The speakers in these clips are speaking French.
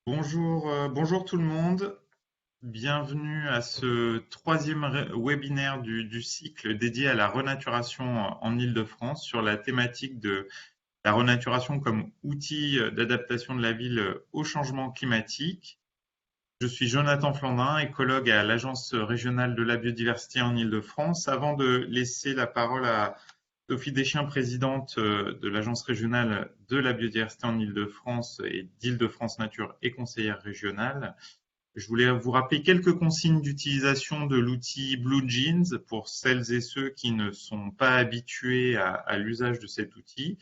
Bonjour tout le monde. Bienvenue à ce troisième webinaire du cycle dédié à la renaturation en Île-de-France sur la thématique de la renaturation comme outil d'adaptation de la ville au changement climatique. Je suis Jonathan Flandin, écologue à l'Agence régionale de la biodiversité en Île-de-France. Avant de laisser la parole à Sophie Deschamps, présidente de l'Agence régionale de la biodiversité en Île-de-France et d'Île-de-France Nature et conseillère régionale, je voulais vous rappeler quelques consignes d'utilisation de l'outil BlueJeans pour celles et ceux qui ne sont pas habitués à l'usage de cet outil.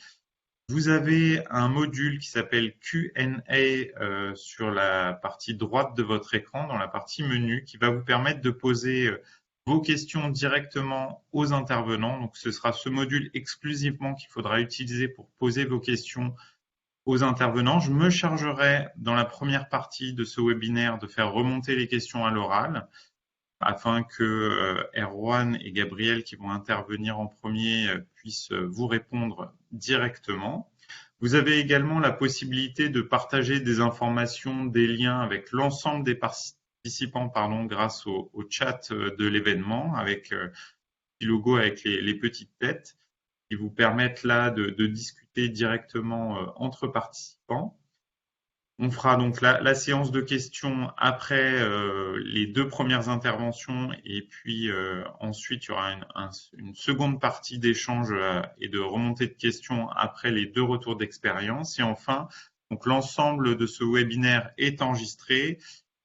Vous avez un module qui s'appelle Q&A sur la partie droite de votre écran, dans la partie menu, qui va vous permettre de poser vos questions directement aux intervenants. Donc, ce sera ce module exclusivement qu'il faudra utiliser pour poser vos questions aux intervenants. Je me chargerai dans la première partie de ce webinaire de faire remonter les questions à l'oral afin que Erwan et Gabriel qui vont intervenir en premier puissent vous répondre directement. Vous avez également la possibilité de partager des informations, des liens avec l'ensemble des participants grâce au chat de l'événement avec le petit logo avec les petites têtes qui vous permettent là de discuter directement entre participants. On fera donc la séance de questions après les deux premières interventions et puis ensuite il y aura une seconde partie d'échange et de remontée de questions après les deux retours d'expérience. Et enfin, donc l'ensemble de ce webinaire est enregistré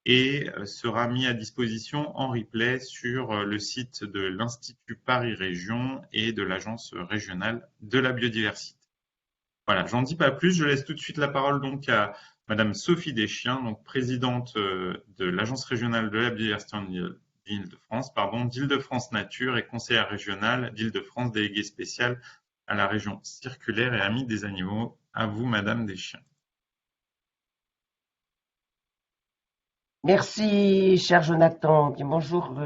et sera mis à disposition en replay sur le site de l'Institut Paris Région et de l'Agence régionale de la biodiversité. Voilà, j'en dis pas plus, je laisse tout de suite la parole donc à Madame Sophie Deschamps, donc présidente de l'Agence régionale de la biodiversité en d'Île-de-France, d'Île-de-France Nature et conseillère régionale d'Île-de-France déléguée spéciale à la région circulaire et amie des animaux. À vous, Madame Deschamps. Merci, cher Jonathan. Bien, bonjour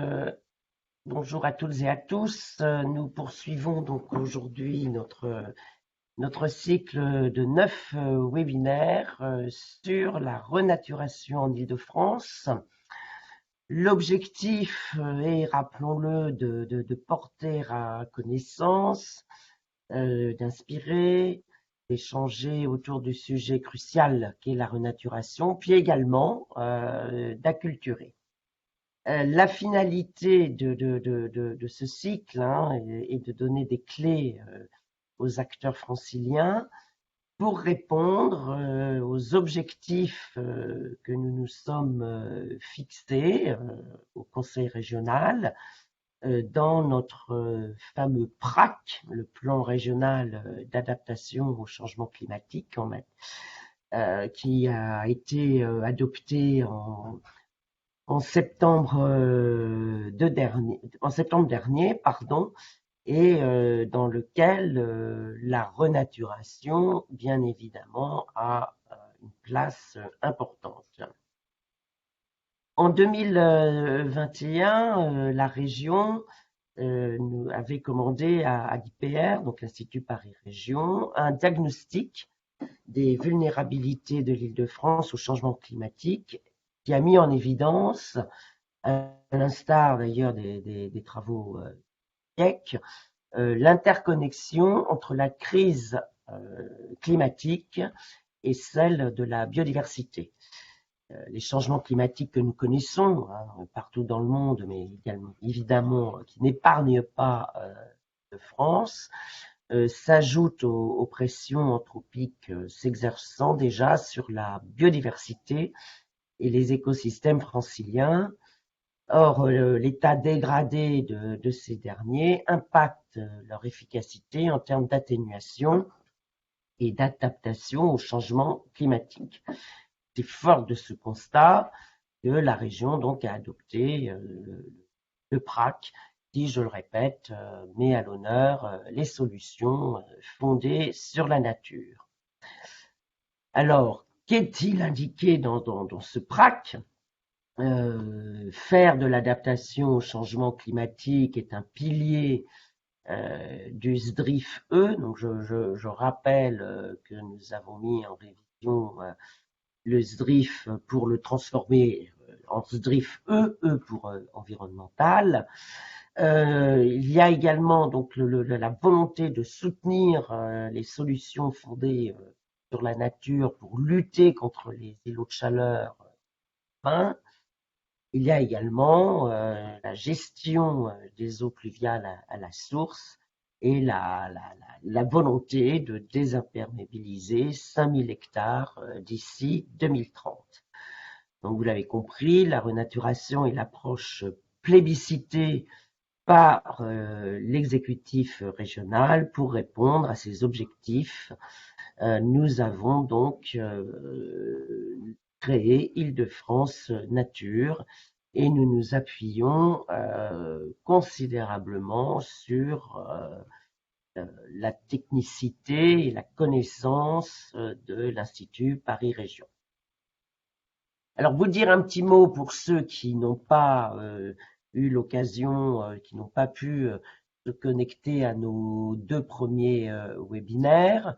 à toutes et à tous. Nous poursuivons donc aujourd'hui notre cycle de 9 webinaires sur la renaturation en Île-de-France. L'objectif est, rappelons-le, de porter à connaissance, d'inspirer, d'échanger autour du sujet crucial qu'est la renaturation, puis également d'acculturer. La finalité de ce cycle est de donner des clés aux acteurs franciliens pour répondre aux objectifs que nous nous sommes fixés au Conseil régional dans notre fameux PRAC, le plan régional d'adaptation au changement climatique, qui a été adopté en septembre dernier, et dans lequel la renaturation, bien évidemment, a une place importante. En 2021, la région nous avait commandé à l'IPR, donc l'Institut Paris Région, un diagnostic des vulnérabilités de l'Île-de-France au changement climatique qui a mis en évidence, à l'instar d'ailleurs des travaux GIEC, l'interconnexion entre la crise climatique et celle de la biodiversité. Les changements climatiques que nous connaissons partout dans le monde, mais évidemment qui n'épargnent pas de France, s'ajoutent aux pressions anthropiques s'exerçant déjà sur la biodiversité et les écosystèmes franciliens. Or, l'état dégradé de ces derniers impacte leur efficacité en termes d'atténuation et d'adaptation au changement climatique. C'est fort de ce constat que la région donc a adopté le PRAC qui, je le répète, met à l'honneur les solutions fondées sur la nature. Alors, qu'est-il indiqué dans ce PRAC ? Faire de l'adaptation au changement climatique est un pilier du SDRIF-E. Donc je rappelle que nous avons mis en révision le SDRIF pour le transformer en SDRIF E pour environnemental. Il y a également donc la volonté de soutenir les solutions fondées sur la nature pour lutter contre les îlots de chaleur urbains. Il y a également la gestion des eaux pluviales à la source et la volonté de désimperméabiliser 5000 hectares d'ici 2030. Donc vous l'avez compris, la renaturation est l'approche plébiscitée par l'exécutif régional pour répondre à ces objectifs. Nous avons donc créé Île-de-France Nature et nous nous appuyons considérablement sur la technicité et la connaissance de l'Institut Paris Région. Alors vous dire un petit mot pour ceux qui n'ont pas eu l'occasion, qui n'ont pas pu se connecter à nos 2 premiers webinaires.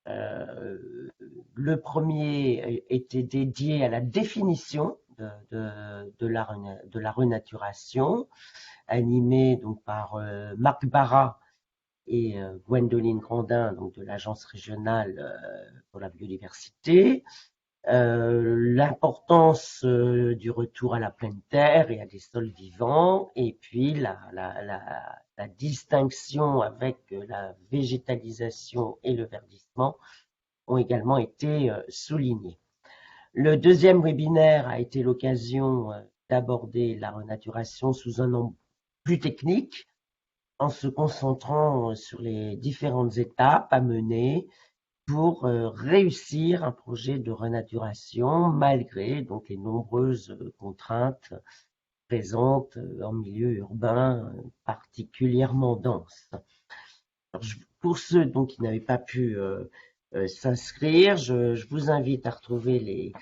Le premier était dédié à la définition de la renaturation, animé donc par Marc Barra et Gwendoline Grandin, donc de l'Agence régionale pour la biodiversité. L'importance du retour à la pleine terre et à des sols vivants, et puis la distinction avec la végétalisation et le verdissement ont également été soulignés. Le deuxième webinaire a été l'occasion d'aborder la renaturation sous un angle plus technique, en se concentrant sur les différentes étapes à mener pour réussir un projet de renaturation malgré donc les nombreuses contraintes présentes en milieu urbain particulièrement dense. Alors, pour ceux donc qui n'avaient pas pu s'inscrire, je vous invite à retrouver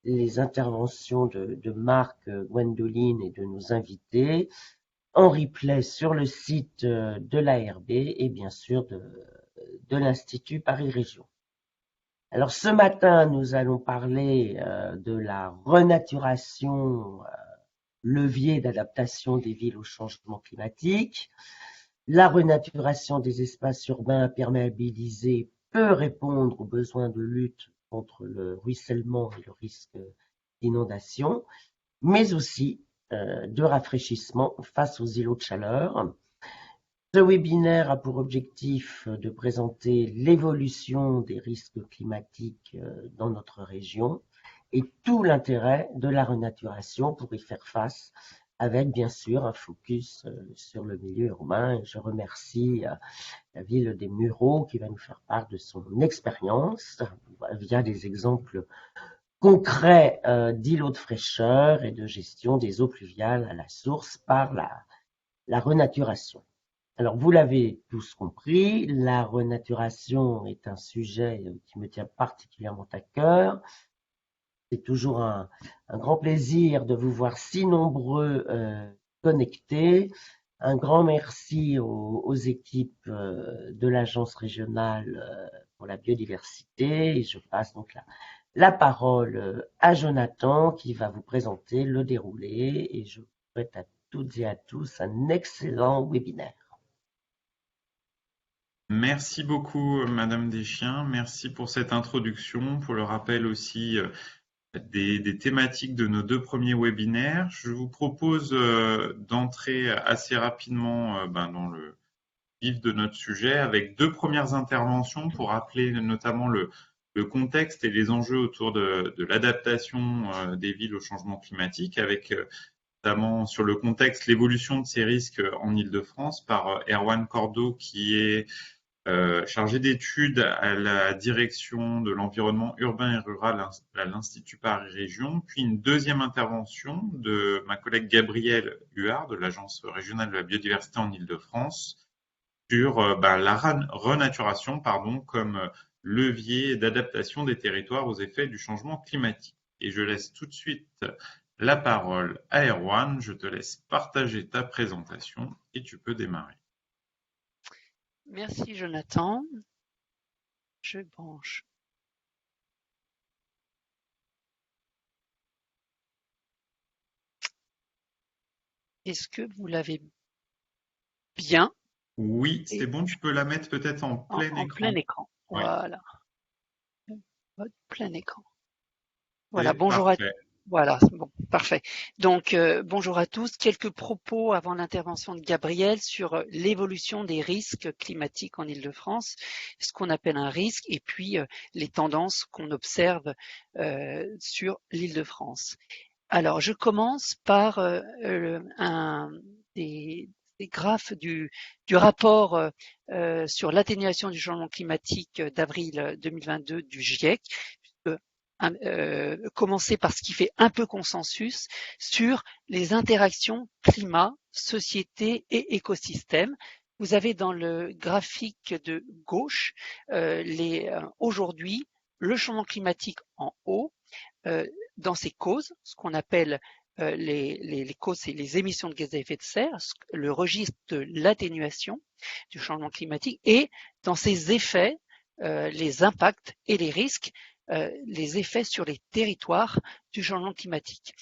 les interventions de Marc, Gwendoline et de nos invités en replay sur le site de l'ARB et bien sûr de l'Institut Paris Région. Alors ce matin, nous allons parler de la renaturation, levier d'adaptation des villes au changement climatique. La renaturation des espaces urbains imperméabilisés peut répondre aux besoins de lutte contre le ruissellement et le risque d'inondation, mais aussi de rafraîchissement face aux îlots de chaleur. Ce webinaire a pour objectif de présenter l'évolution des risques climatiques dans notre région et tout l'intérêt de la renaturation pour y faire face, avec bien sûr un focus sur le milieu urbain. Je remercie la ville des Mureaux qui va nous faire part de son expérience via des exemples concrets d'îlots de fraîcheur et de gestion des eaux pluviales à la source par la renaturation. Alors, vous l'avez tous compris, la renaturation est un sujet qui me tient particulièrement à cœur. C'est toujours un grand plaisir de vous voir si nombreux connectés. Un grand merci aux équipes de l'Agence régionale pour la biodiversité. Et je passe donc la parole à Jonathan qui va vous présenter le déroulé. Et je vous souhaite à toutes et à tous un excellent webinaire. Merci beaucoup, Madame Deschiens. Merci pour cette introduction, pour le rappel aussi des thématiques de nos 2 premiers webinaires. Je vous propose d'entrer assez rapidement dans le vif de notre sujet avec 2 premières interventions pour rappeler notamment le contexte et les enjeux autour de l'adaptation des villes au changement climatique, avec notamment sur le contexte, l'évolution de ces risques en Île-de-France par Erwan Cordeau, qui est chargé d'études à la direction de l'environnement urbain et rural à l'Institut Paris Région, puis une deuxième intervention de ma collègue Gabrielle Huard de l'Agence régionale de la biodiversité en Île-de-France sur la renaturation comme levier d'adaptation des territoires aux effets du changement climatique. Et je laisse tout de suite la parole à Erwan. Je te laisse partager ta présentation et tu peux démarrer. Merci Jonathan. Je branche Est-ce que vous l'avez bien Oui, c'est et bon, tu peux la mettre peut-être en plein en plein écran. écran? Oui, Voilà, mode plein écran. Voilà, c'est bonjour à parfait. voilà, bon, parfait. Donc, bonjour à tous. Quelques propos avant l'intervention de Gabriel sur l'évolution des risques climatiques en Île-de-France, ce qu'on appelle un risque, et puis les tendances qu'on observe sur l'Île-de-France. Alors, je commence par des, des graphes du rapport sur l'atténuation du changement climatique d'avril 2022 du GIEC. Commencer par ce qui fait un peu consensus sur les interactions climat, société et écosystème. Vous avez dans le graphique de gauche aujourd'hui le changement climatique en haut, dans ses causes, ce qu'on appelle les causes, c'est les émissions de gaz à effet de serre, le registre de l'atténuation du changement climatique, et dans ses effets, les impacts et les risques, les effets sur les territoires du changement climatique.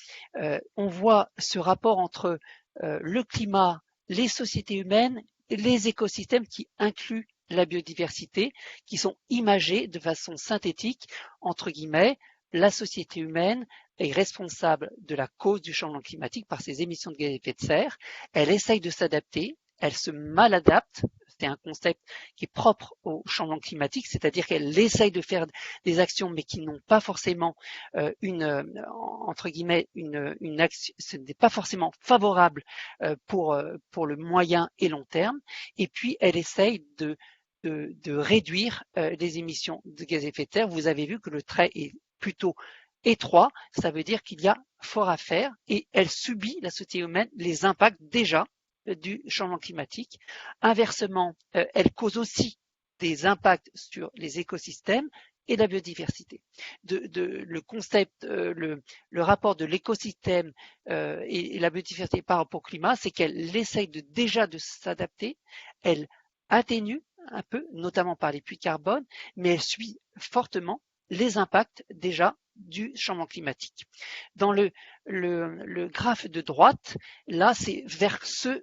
On voit ce rapport entre le climat, les sociétés humaines, les écosystèmes qui incluent la biodiversité, qui sont imagés de façon synthétique, entre guillemets. La société humaine est responsable de la cause du changement climatique par ses émissions de gaz à effet de serre. Elle essaye de s'adapter, elle se maladapte. C'est un concept qui est propre au changement climatique, c'est-à-dire qu'elle essaye de faire des actions, mais qui n'ont pas forcément entre guillemets, une action, ce n'est pas forcément favorable pour le moyen et long terme. Et puis, elle essaye de réduire les émissions de gaz à effet de serre. Vous avez vu que le trait est plutôt étroit, ça veut dire qu'il y a fort à faire et elle subit, la société humaine, les impacts déjà du changement climatique. Inversement, elle cause aussi des impacts sur les écosystèmes et la biodiversité. Le concept, le rapport de l'écosystème et la biodiversité par rapport au climat, c'est qu'elle essaye déjà de s'adapter, elle atténue un peu, notamment par les puits de carbone, mais elle suit fortement les impacts déjà du changement climatique. Dans le graphe de droite, là, c'est vers sur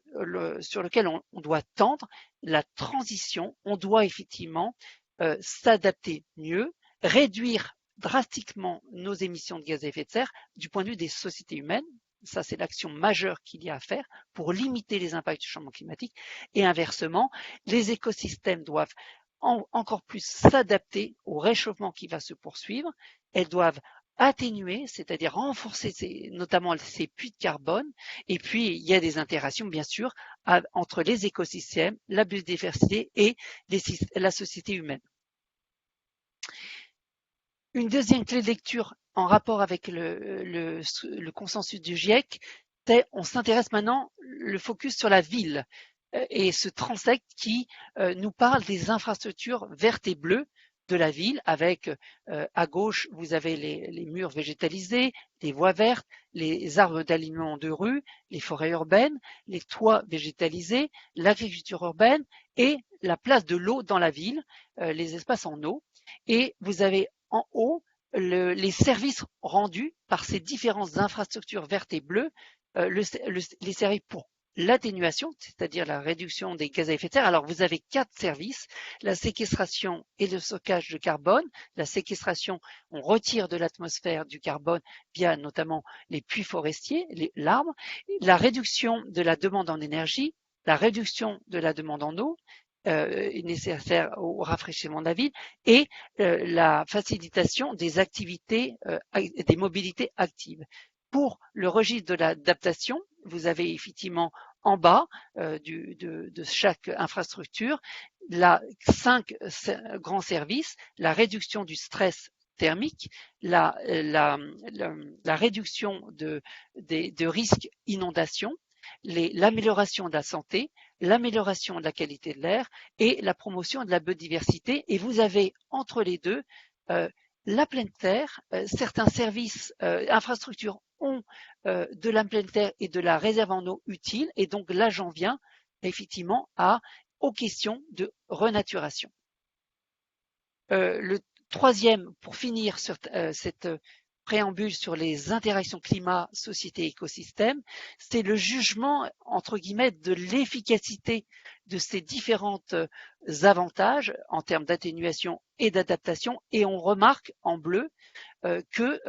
lequel on doit tendre la transition. On doit effectivement s'adapter mieux, réduire drastiquement nos émissions de gaz à effet de serre du point de vue des sociétés humaines. Ça, c'est l'action majeure qu'il y a à faire pour limiter les impacts du changement climatique. Et inversement, les écosystèmes doivent encore plus s'adapter au réchauffement qui va se poursuivre. Elles doivent atténuer, c'est-à-dire renforcer notamment ces puits de carbone. Et puis, il y a des interactions, bien sûr, entre les écosystèmes, la biodiversité et la société humaine. Une deuxième clé de lecture en rapport avec le consensus du GIEC, c'est on s'intéresse maintenant le focus sur la ville et ce transect qui nous parle des infrastructures vertes et bleues de la ville avec à gauche vous avez les murs végétalisés, les voies vertes, les arbres d'alignement de rue, les forêts urbaines, les toits végétalisés, l'agriculture urbaine et la place de l'eau dans la ville, les espaces en eau. Et vous avez en haut les services rendus par ces différentes infrastructures vertes et bleues, les services pour l'atténuation, c'est-à-dire la réduction des gaz à effet de serre. Alors, vous avez 4 services, la séquestration et le stockage de carbone. La séquestration, on retire de l'atmosphère du carbone via notamment les puits forestiers, l'arbre. La réduction de la demande en énergie, la réduction de la demande en eau, nécessaire au rafraîchissement de la ville, et la facilitation des activités, des mobilités actives. Pour le registre de l'adaptation, vous avez effectivement en bas de chaque infrastructure 5 grands services, la réduction du stress thermique, la réduction de risques inondations, l'amélioration de la santé, l'amélioration de la qualité de l'air et la promotion de la biodiversité. Et vous avez entre les deux la pleine terre. Certains services, infrastructures ont de la pleine terre et de la réserve en eau utile. Et donc là, j'en viens effectivement aux questions de renaturation. Le troisième, pour finir sur cette préambule sur les interactions climat, société, écosystème, c'est le jugement, entre guillemets, de l'efficacité de ces différents avantages en termes d'atténuation et d'adaptation. Et on remarque en bleu que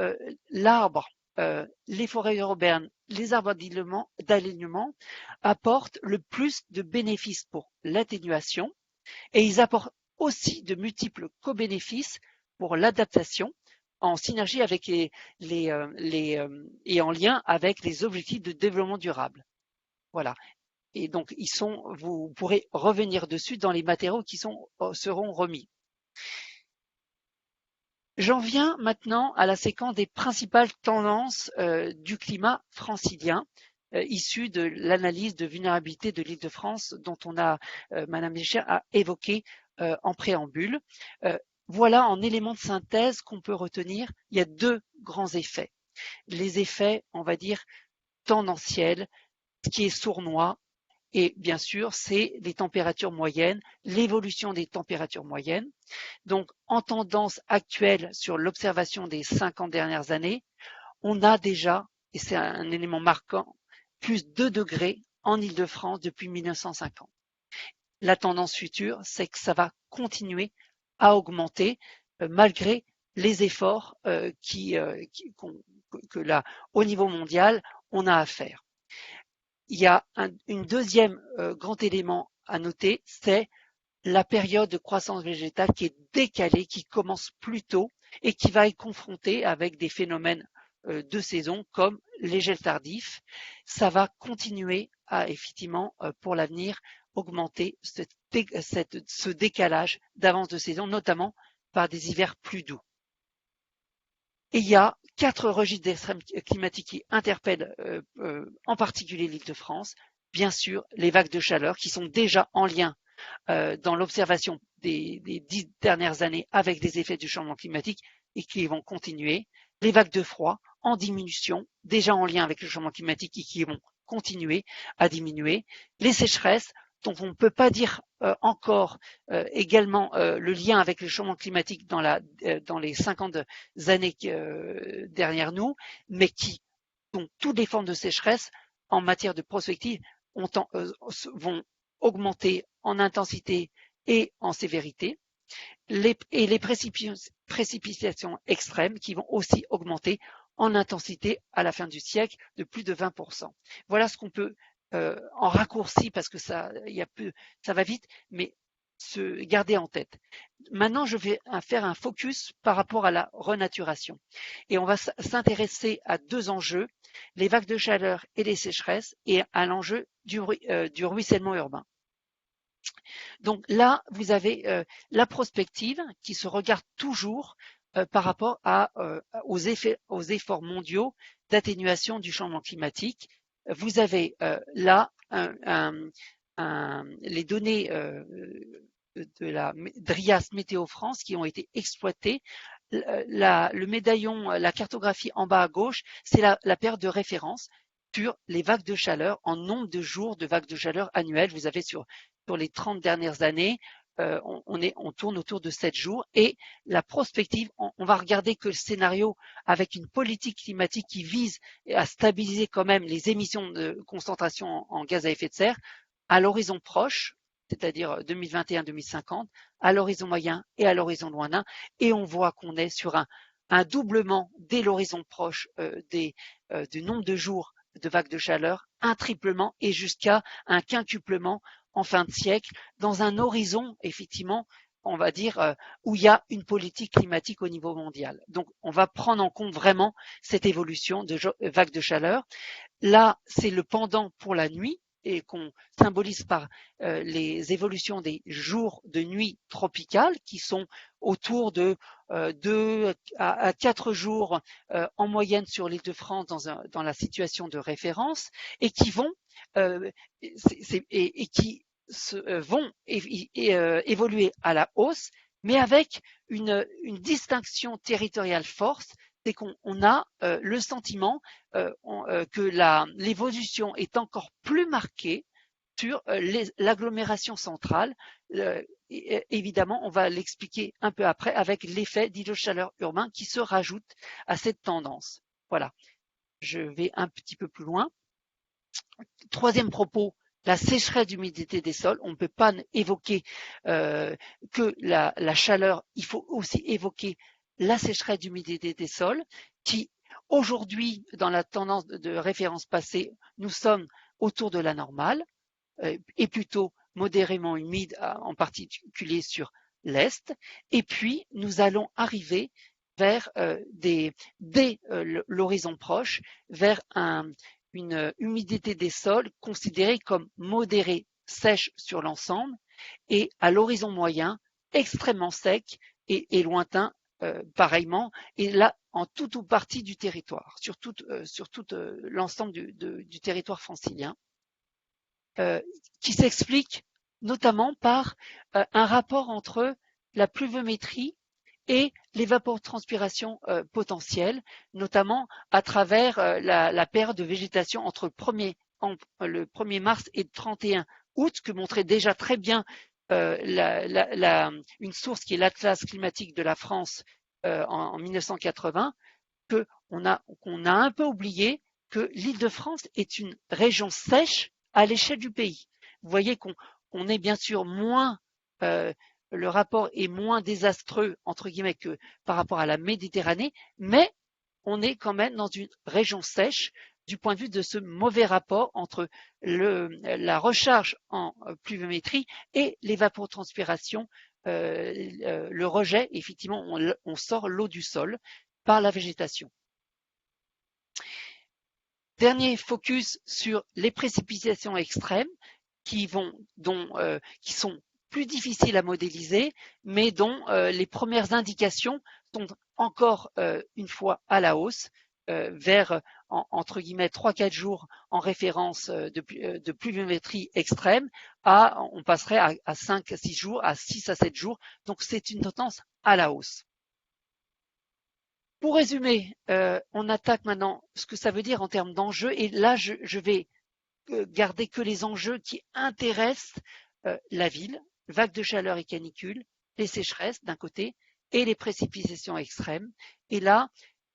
l'arbre, les forêts urbaines, les arbres d'alignement apportent le plus de bénéfices pour l'atténuation et ils apportent aussi de multiples co-bénéfices pour l'adaptation en synergie avec et en lien avec les objectifs de développement durable. Voilà. Et donc, vous pourrez revenir dessus dans les matériaux qui seront remis. J'en viens maintenant à la séquence des principales tendances du climat francilien, issues de l'analyse de vulnérabilité de l'Île-de-France dont Madame Lécher a évoqué en préambule. Voilà en éléments de synthèse qu'on peut retenir. Il y a deux grands effets. Les effets, on va dire, tendanciels, ce qui est sournois, et bien sûr, c'est les températures moyennes, l'évolution des températures moyennes. Donc, en tendance actuelle sur l'observation des 50 dernières années, on a déjà, et c'est un élément marquant, plus 2 degrés en Île-de-France depuis 1950. La tendance future, c'est que ça va continuer à augmenter malgré les efforts que là, au niveau mondial, on a à faire. Il y a un deuxième grand élément à noter, c'est la période de croissance végétale qui est décalée, qui commence plus tôt et qui va être confrontée avec des phénomènes de saison comme les gels tardifs. Ça va continuer à effectivement pour l'avenir augmenter ce décalage d'avance de saison, notamment par des hivers plus doux. Et il y a 4 registres d'extrêmes climatiques qui interpellent en particulier l'Île-de-France. Bien sûr, les vagues de chaleur qui sont déjà en lien dans l'observation des 10 dernières années avec les effets du changement climatique et qui vont continuer. Les vagues de froid en diminution, déjà en lien avec le changement climatique et qui vont continuer à diminuer. Les sécheresses, dont on ne peut pas dire encore également le lien avec le changement climatique dans les 50 années derrière nous, mais dont toutes les formes de sécheresse en matière de prospective vont augmenter en intensité et en sévérité, et les précipitations extrêmes qui vont aussi augmenter en intensité à la fin du siècle de plus de 20%. Voilà ce qu'on peut en raccourci parce que ça va vite, mais se garder en tête. Maintenant, je vais faire un focus par rapport à la renaturation. Et on va s'intéresser à 2 enjeux, les vagues de chaleur et les sécheresses, et à l'enjeu du ruissellement urbain. Donc là, vous avez la prospective qui se regarde toujours par rapport aux efforts mondiaux d'atténuation du changement climatique. Vous avez là les données de la DRIAS Météo France qui ont été exploitées. Le médaillon, la cartographie en bas à gauche, c'est la paire de référence sur les vagues de chaleur en nombre de jours de vagues de chaleur annuelles. Vous avez sur les 30 dernières années, on tourne autour de 7 jours. Et la prospective, on va regarder que le scénario avec une politique climatique qui vise à stabiliser quand même les émissions de concentration en gaz à effet de serre à l'horizon proche, c'est-à-dire 2021-2050, à l'horizon moyen et à l'horizon lointain. Et on voit qu'on est sur un doublement dès l'horizon proche du nombre de jours de vagues de chaleur, un triplement et jusqu'à un quintuplement en fin de siècle, dans un horizon, effectivement, on va dire, où il y a une politique climatique au niveau mondial. Donc, on va prendre en compte vraiment cette évolution de vagues de chaleur. Là, c'est le pendant pour la nuit et qu'on symbolise par les évolutions des jours de nuit tropicales qui sont autour de 2 à 4 jours en moyenne sur l'Île-de-France dans la situation de référence et qui vont vont évoluer à la hausse, mais avec une distinction territoriale forte, c'est qu'on a le sentiment que l'évolution est encore plus marquée sur l'agglomération centrale. Évidemment, on va l'expliquer un peu après avec l'effet d'îlot de chaleur urbain qui se rajoute à cette tendance. Voilà, je vais un petit peu plus loin. Troisième propos, la sécheresse d'humidité des sols. On ne peut pas évoquer que la chaleur, il faut aussi évoquer la sécheresse d'humidité des sols qui, aujourd'hui, dans la tendance de référence passée, nous sommes autour de la normale et plutôt modérément humide, en particulier sur l'Est. Et puis, nous allons arriver vers dès l'horizon proche, vers une humidité des sols considérée comme modérée, sèche sur l'ensemble, et à l'horizon moyen, extrêmement sec et lointain pareillement, et là en toute ou partie du territoire, sur tout l'ensemble du territoire francilien, qui s'explique notamment par un rapport entre la pluviométrie et l'évapotranspiration potentielle, notamment à travers la période de végétation entre le 1er mars et le 31 août, que montrait déjà très bien une source qui est l'Atlas climatique de la France en 1980, qu'on a un peu oublié que l'Île-de-France est une région sèche à l'échelle du pays. Vous voyez qu'on est bien sûr moins le rapport est moins désastreux, entre guillemets, que par rapport à la Méditerranée, mais on est quand même dans une région sèche du point de vue de ce mauvais rapport entre la recharge en pluviométrie et l'évapotranspiration, le rejet. Effectivement, on sort l'eau du sol par la végétation. Dernier focus sur les précipitations extrêmes qui sont plus difficiles à modéliser, mais dont les premières indications sont encore une fois à la hausse, vers entre guillemets 3-4 jours en référence de pluviométrie extrême, on passerait à 5 à 6 jours, à 6 à 7 jours. Donc c'est une tendance à la hausse. Pour résumer, on attaque maintenant ce que ça veut dire en termes d'enjeux, et là je vais garder que les enjeux qui intéressent la ville, vagues de chaleur et canicules, les sécheresses d'un côté et les précipitations extrêmes. Et là,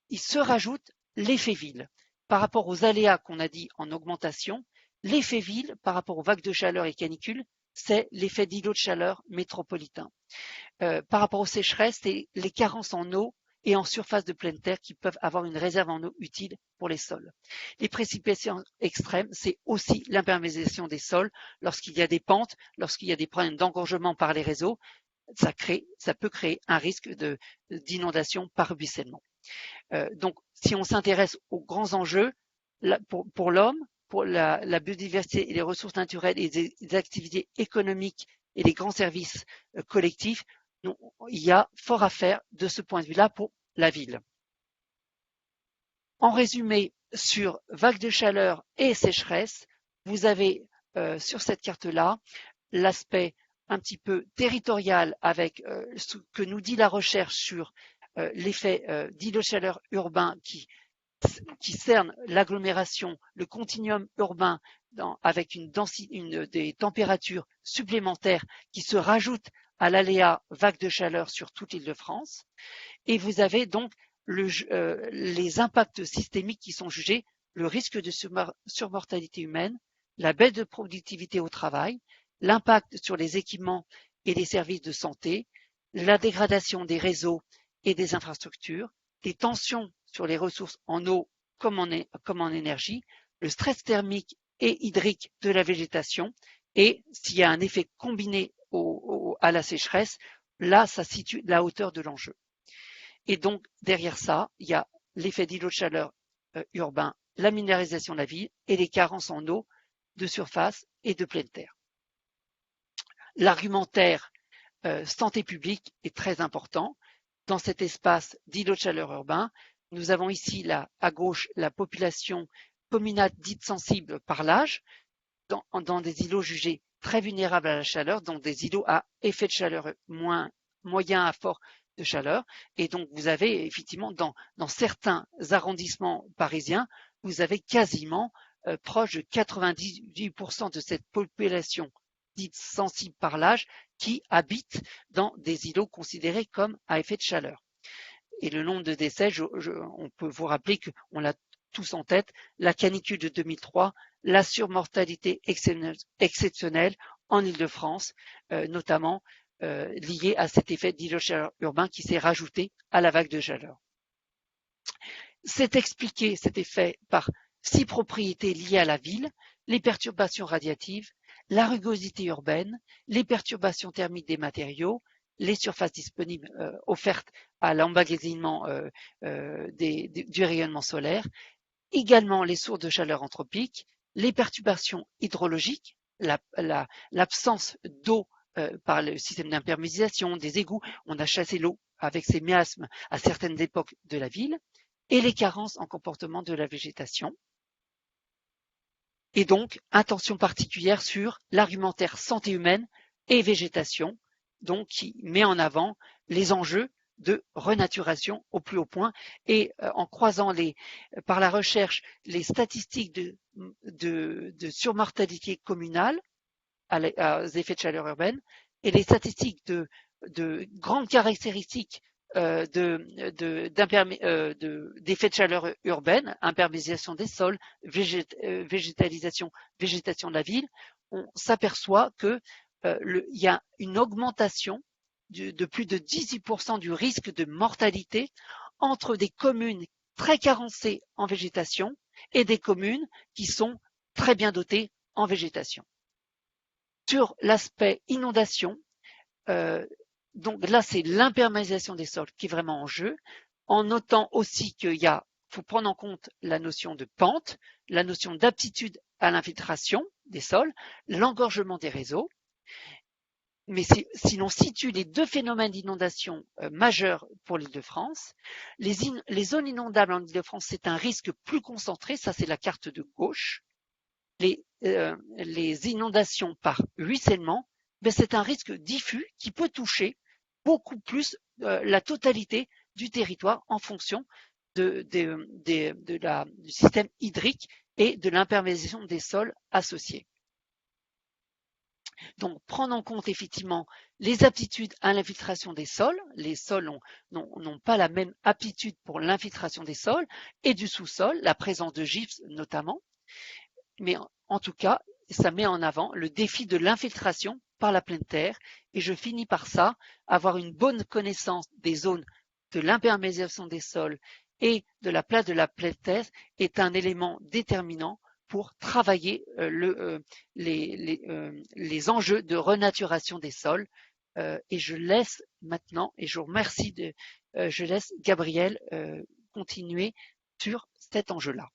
il se rajoute l'effet ville. Par rapport aux aléas qu'on a dit en augmentation, l'effet ville par rapport aux vagues de chaleur et canicules, c'est l'effet d'îlot de chaleur métropolitain. Par rapport aux sécheresses, c'est les carences en eau et en surface de pleine terre qui peuvent avoir une réserve en eau utile pour les sols. Les précipitations extrêmes, c'est aussi l'imperméabilisation des sols. Lorsqu'il y a des pentes, lorsqu'il y a des problèmes d'engorgement par les réseaux, ça peut créer un risque d'inondation par ruissellement. Donc, si on s'intéresse aux grands enjeux, pour l'homme, pour la biodiversité et les ressources naturelles et les activités économiques et les grands services collectifs, il y a fort à faire de ce point de vue-là pour la ville. En résumé, sur vagues de chaleur et sécheresse, vous avez sur cette carte-là l'aspect un petit peu territorial avec ce que nous dit la recherche sur l'effet d'îlot de chaleur urbain qui cerne l'agglomération, le continuum urbain avec des températures supplémentaires qui se rajoutent à l'aléa vague de chaleur sur toute l'Île-de-France. Et vous avez donc les impacts systémiques qui sont jugés, le risque de surmortalité humaine, la baisse de productivité au travail, l'impact sur les équipements et les services de santé, la dégradation des réseaux et des infrastructures, les tensions sur les ressources en eau comme en énergie, le stress thermique et hydrique de la végétation, et s'il y a un effet combiné à la sécheresse, là, ça situe la hauteur de l'enjeu. Et donc, derrière ça, il y a l'effet d'îlot de chaleur urbain, la minéralisation de la ville et les carences en eau de surface et de pleine terre. L'argumentaire santé publique est très important. Dans cet espace d'îlot de chaleur urbain, nous avons ici à gauche la population communale dite sensible par l'âge, dans des îlots jugés très vulnérables à la chaleur, donc des îlots à effet de chaleur moyen à fort de chaleur. Et donc vous avez effectivement dans certains arrondissements parisiens, vous avez quasiment proche de 98% de cette population dite sensible par l'âge qui habite dans des îlots considérés comme à effet de chaleur. Et le nombre de décès, on peut vous rappeler qu'on l'a tous en tête, la canicule de 2003, la surmortalité exceptionnelle en Île-de-France, notamment liée à cet effet d'îlot de chaleur urbain qui s'est rajouté à la vague de chaleur. C'est expliqué cet effet par 6 propriétés liées à la ville, les perturbations radiatives, la rugosité urbaine, les perturbations thermiques des matériaux, les surfaces disponibles offertes à l'emmagasinement du rayonnement solaire, également les sources de chaleur anthropique, les perturbations hydrologiques, l'absence d'eau par le système d'imperméabilisation des égouts, on a chassé l'eau avec ses miasmes à certaines époques de la ville, et les carences en comportement de la végétation. Et donc, attention particulière sur l'argumentaire santé humaine et végétation, donc qui met en avant les enjeux de renaturation au plus haut point et en croisant par la recherche les statistiques de surmortalité communale aux effets de chaleur urbaine et les statistiques de grandes caractéristiques d'effets de chaleur urbaine, imperméabilisation des sols, végétalisation de la ville, on s'aperçoit que il y a une augmentation de plus de 18% du risque de mortalité entre des communes très carencées en végétation et des communes qui sont très bien dotées en végétation. Sur l'aspect inondation, donc là, c'est l'imperméabilisation des sols qui est vraiment en jeu, en notant aussi qu'il faut prendre en compte la notion de pente, la notion d'aptitude à l'infiltration des sols, l'engorgement des réseaux. Mais si l'on situe les deux phénomènes d'inondation majeurs pour l'Île-de-France, les zones inondables en Île-de-France, c'est un risque plus concentré, ça c'est la carte de gauche. Les inondations par ruissellement, c'est un risque diffus qui peut toucher beaucoup plus la totalité du territoire en fonction du système hydrique et de l'imperméabilisation des sols associés. Donc, prendre en compte effectivement les aptitudes à l'infiltration des sols. Les sols n'ont pas la même aptitude pour l'infiltration des sols et du sous-sol, la présence de gypse notamment. Mais en tout cas, ça met en avant le défi de l'infiltration par la pleine terre. Et je finis par ça, avoir une bonne connaissance des zones de l'imperméabilisation des sols et de la place de la pleine terre est un élément déterminant pour travailler les enjeux de renaturation des sols. Et je laisse maintenant, et je vous remercie, je laisse Gabriel continuer sur cet enjeu-là.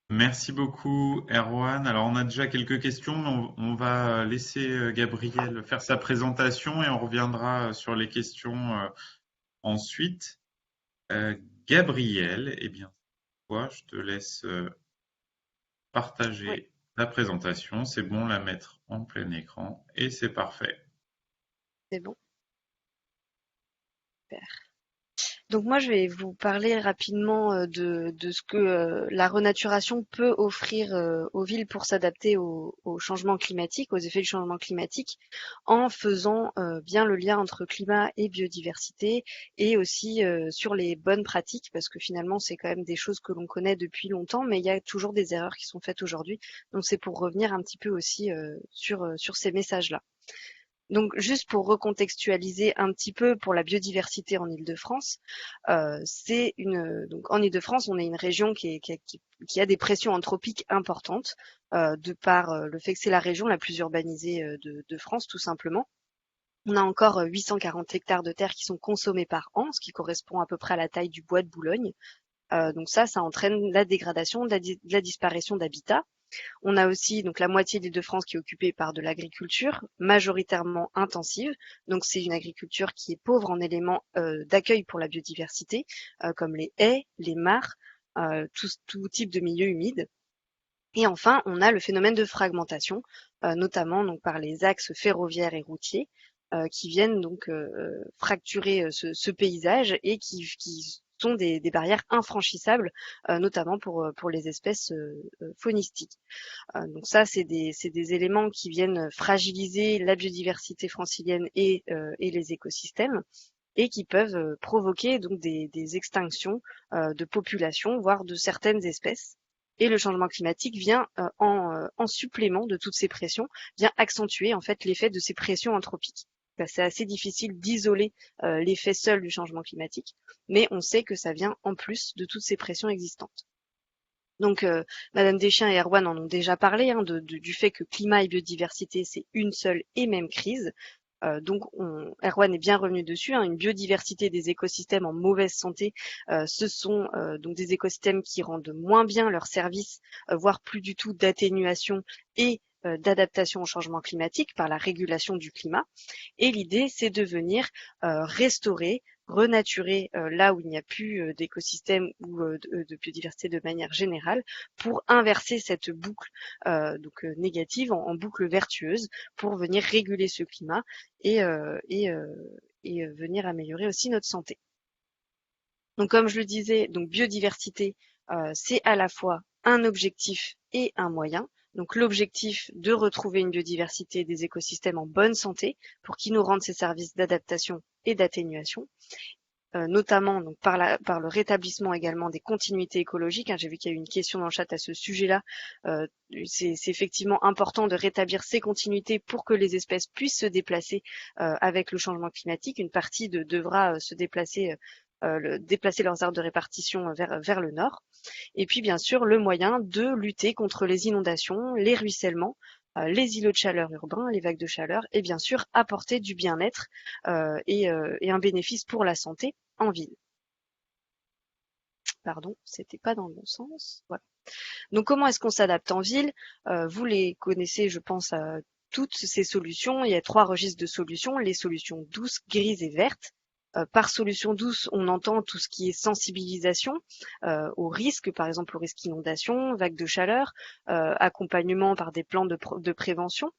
Merci beaucoup, Erwan. Alors, on a déjà quelques questions, mais on va laisser Gabriel faire sa présentation et on reviendra sur les questions ensuite. Gabriel, eh bien, toi, je te laisse partager la présentation. C'est bon, la mettre en plein écran et c'est parfait. C'est bon. Super. Donc moi, je vais vous parler rapidement de ce que la renaturation peut offrir aux villes pour s'adapter au changement climatique, aux effets du changement climatique, en faisant bien le lien entre climat et biodiversité et aussi sur les bonnes pratiques, parce que finalement, c'est quand même des choses que l'on connaît depuis longtemps, mais il y a toujours des erreurs qui sont faites aujourd'hui. Donc c'est pour revenir un petit peu aussi sur ces messages-là. Donc, juste pour recontextualiser un petit peu pour la biodiversité en Île-de-France, donc en Île-de-France, on est une région qui a des pressions anthropiques importantes, de par le fait que c'est la région la plus urbanisée de France, tout simplement. On a encore 840 hectares de terre qui sont consommés par an, ce qui correspond à peu près à la taille du bois de Boulogne. Donc ça entraîne la dégradation, la disparition d'habitats. On a aussi donc la moitié de l'Île-de-France qui est occupée par de l'agriculture, majoritairement intensive. Donc c'est une agriculture qui est pauvre en éléments d'accueil pour la biodiversité, comme les haies, les mares, tout type de milieux humides. Et enfin, on a le phénomène de fragmentation, notamment donc par les axes ferroviaires et routiers, qui viennent donc fracturer ce paysage et qui sont des barrières infranchissables, notamment pour les espèces faunistiques. Donc ça, c'est des éléments qui viennent fragiliser la biodiversité francilienne et les écosystèmes, et qui peuvent provoquer donc des extinctions de populations, voire de certaines espèces. Et le changement climatique vient en supplément de toutes ces pressions, vient accentuer en fait l'effet de ces pressions anthropiques. C'est assez difficile d'isoler l'effet seul du changement climatique, mais on sait que ça vient en plus de toutes ces pressions existantes. Donc, Madame Deschamps et Erwan en ont déjà parlé, du fait que climat et biodiversité, c'est une seule et même crise. Donc, Erwan est bien revenu dessus, une biodiversité des écosystèmes en mauvaise santé, ce sont donc des écosystèmes qui rendent moins bien leur service, voire plus du tout d'atténuation et d'adaptation au changement climatique par la régulation du climat. Et l'idée, c'est de venir restaurer, renaturer là où il n'y a plus d'écosystème ou de biodiversité de manière générale, pour inverser cette boucle négative en boucle vertueuse, pour venir réguler ce climat et venir améliorer aussi notre santé. Donc comme je le disais, donc biodiversité, c'est à la fois un objectif et un moyen. Donc l'objectif de retrouver une biodiversité des écosystèmes en bonne santé pour qu'ils nous rendent ces services d'adaptation et d'atténuation, notamment donc par le rétablissement également des continuités écologiques. J'ai vu qu'il y a eu une question dans le chat à ce sujet-là. C'est effectivement important de rétablir ces continuités pour que les espèces puissent se déplacer avec le changement climatique. Une partie devra se déplacer déplacer leurs aires de répartition vers le nord. Et puis bien sûr le moyen de lutter contre les inondations, les ruissellements, les îlots de chaleur urbains, les vagues de chaleur, et bien sûr apporter du bien-être et un bénéfice pour la santé en ville. Pardon, c'était pas dans le bon sens. Voilà. Donc comment est-ce qu'on s'adapte en ville? Vous les connaissez, je pense, toutes ces solutions. Il y a 3 registres de solutions, les solutions douces, grises et vertes. Par solution douce, on entend tout ce qui est sensibilisation aux risques, par exemple au risque d'inondation, vagues de chaleur, accompagnement par des plans de prévention.